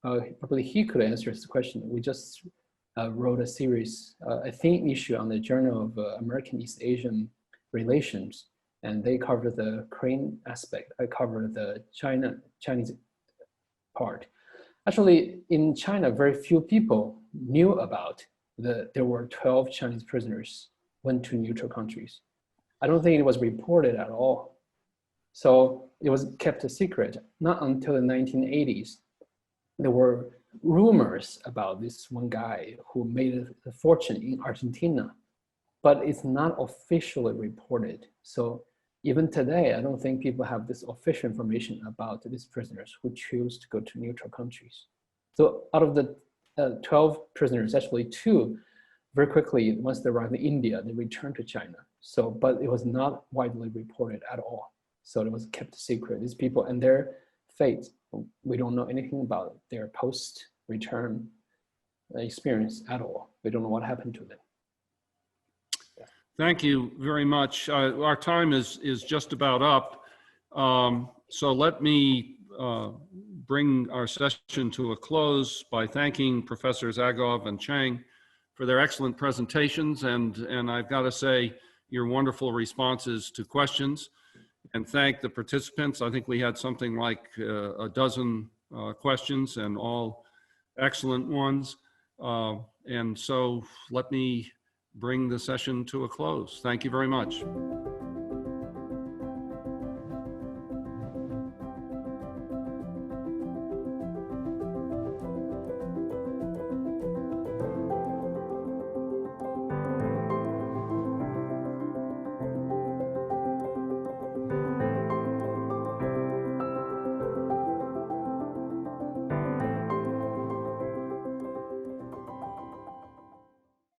probably he could answer this question. We just wrote a series, a theme issue on the Journal of American East Asian Relations, and they covered the Korean aspect. I covered the Chinese part. Actually, in China, very few people knew about there were 12 Chinese prisoners went to neutral countries. I don't think it was reported at all. So it was kept a secret. Not until the 1980s, there were rumors about this one guy who made a fortune in Argentina, but it's not officially reported. So even today, I don't think people have this official information about these prisoners who choose to go to neutral countries. So out of the 12 prisoners, actually 2, very quickly, once they arrived in India, they returned to China. So, but it was not widely reported at all. So it was kept secret. These people and their fate, we don't know anything about their post-return experience at all. We don't know what happened to them. Thank you very much. Our time is just about up. So let me bring our session to a close by thanking Professors Agov and Chang for their excellent presentations. And I've got to say, your wonderful responses to questions, and thank the participants. I think we had something like a dozen questions, and all excellent ones. And so let me bring the session to a close. Thank you very much.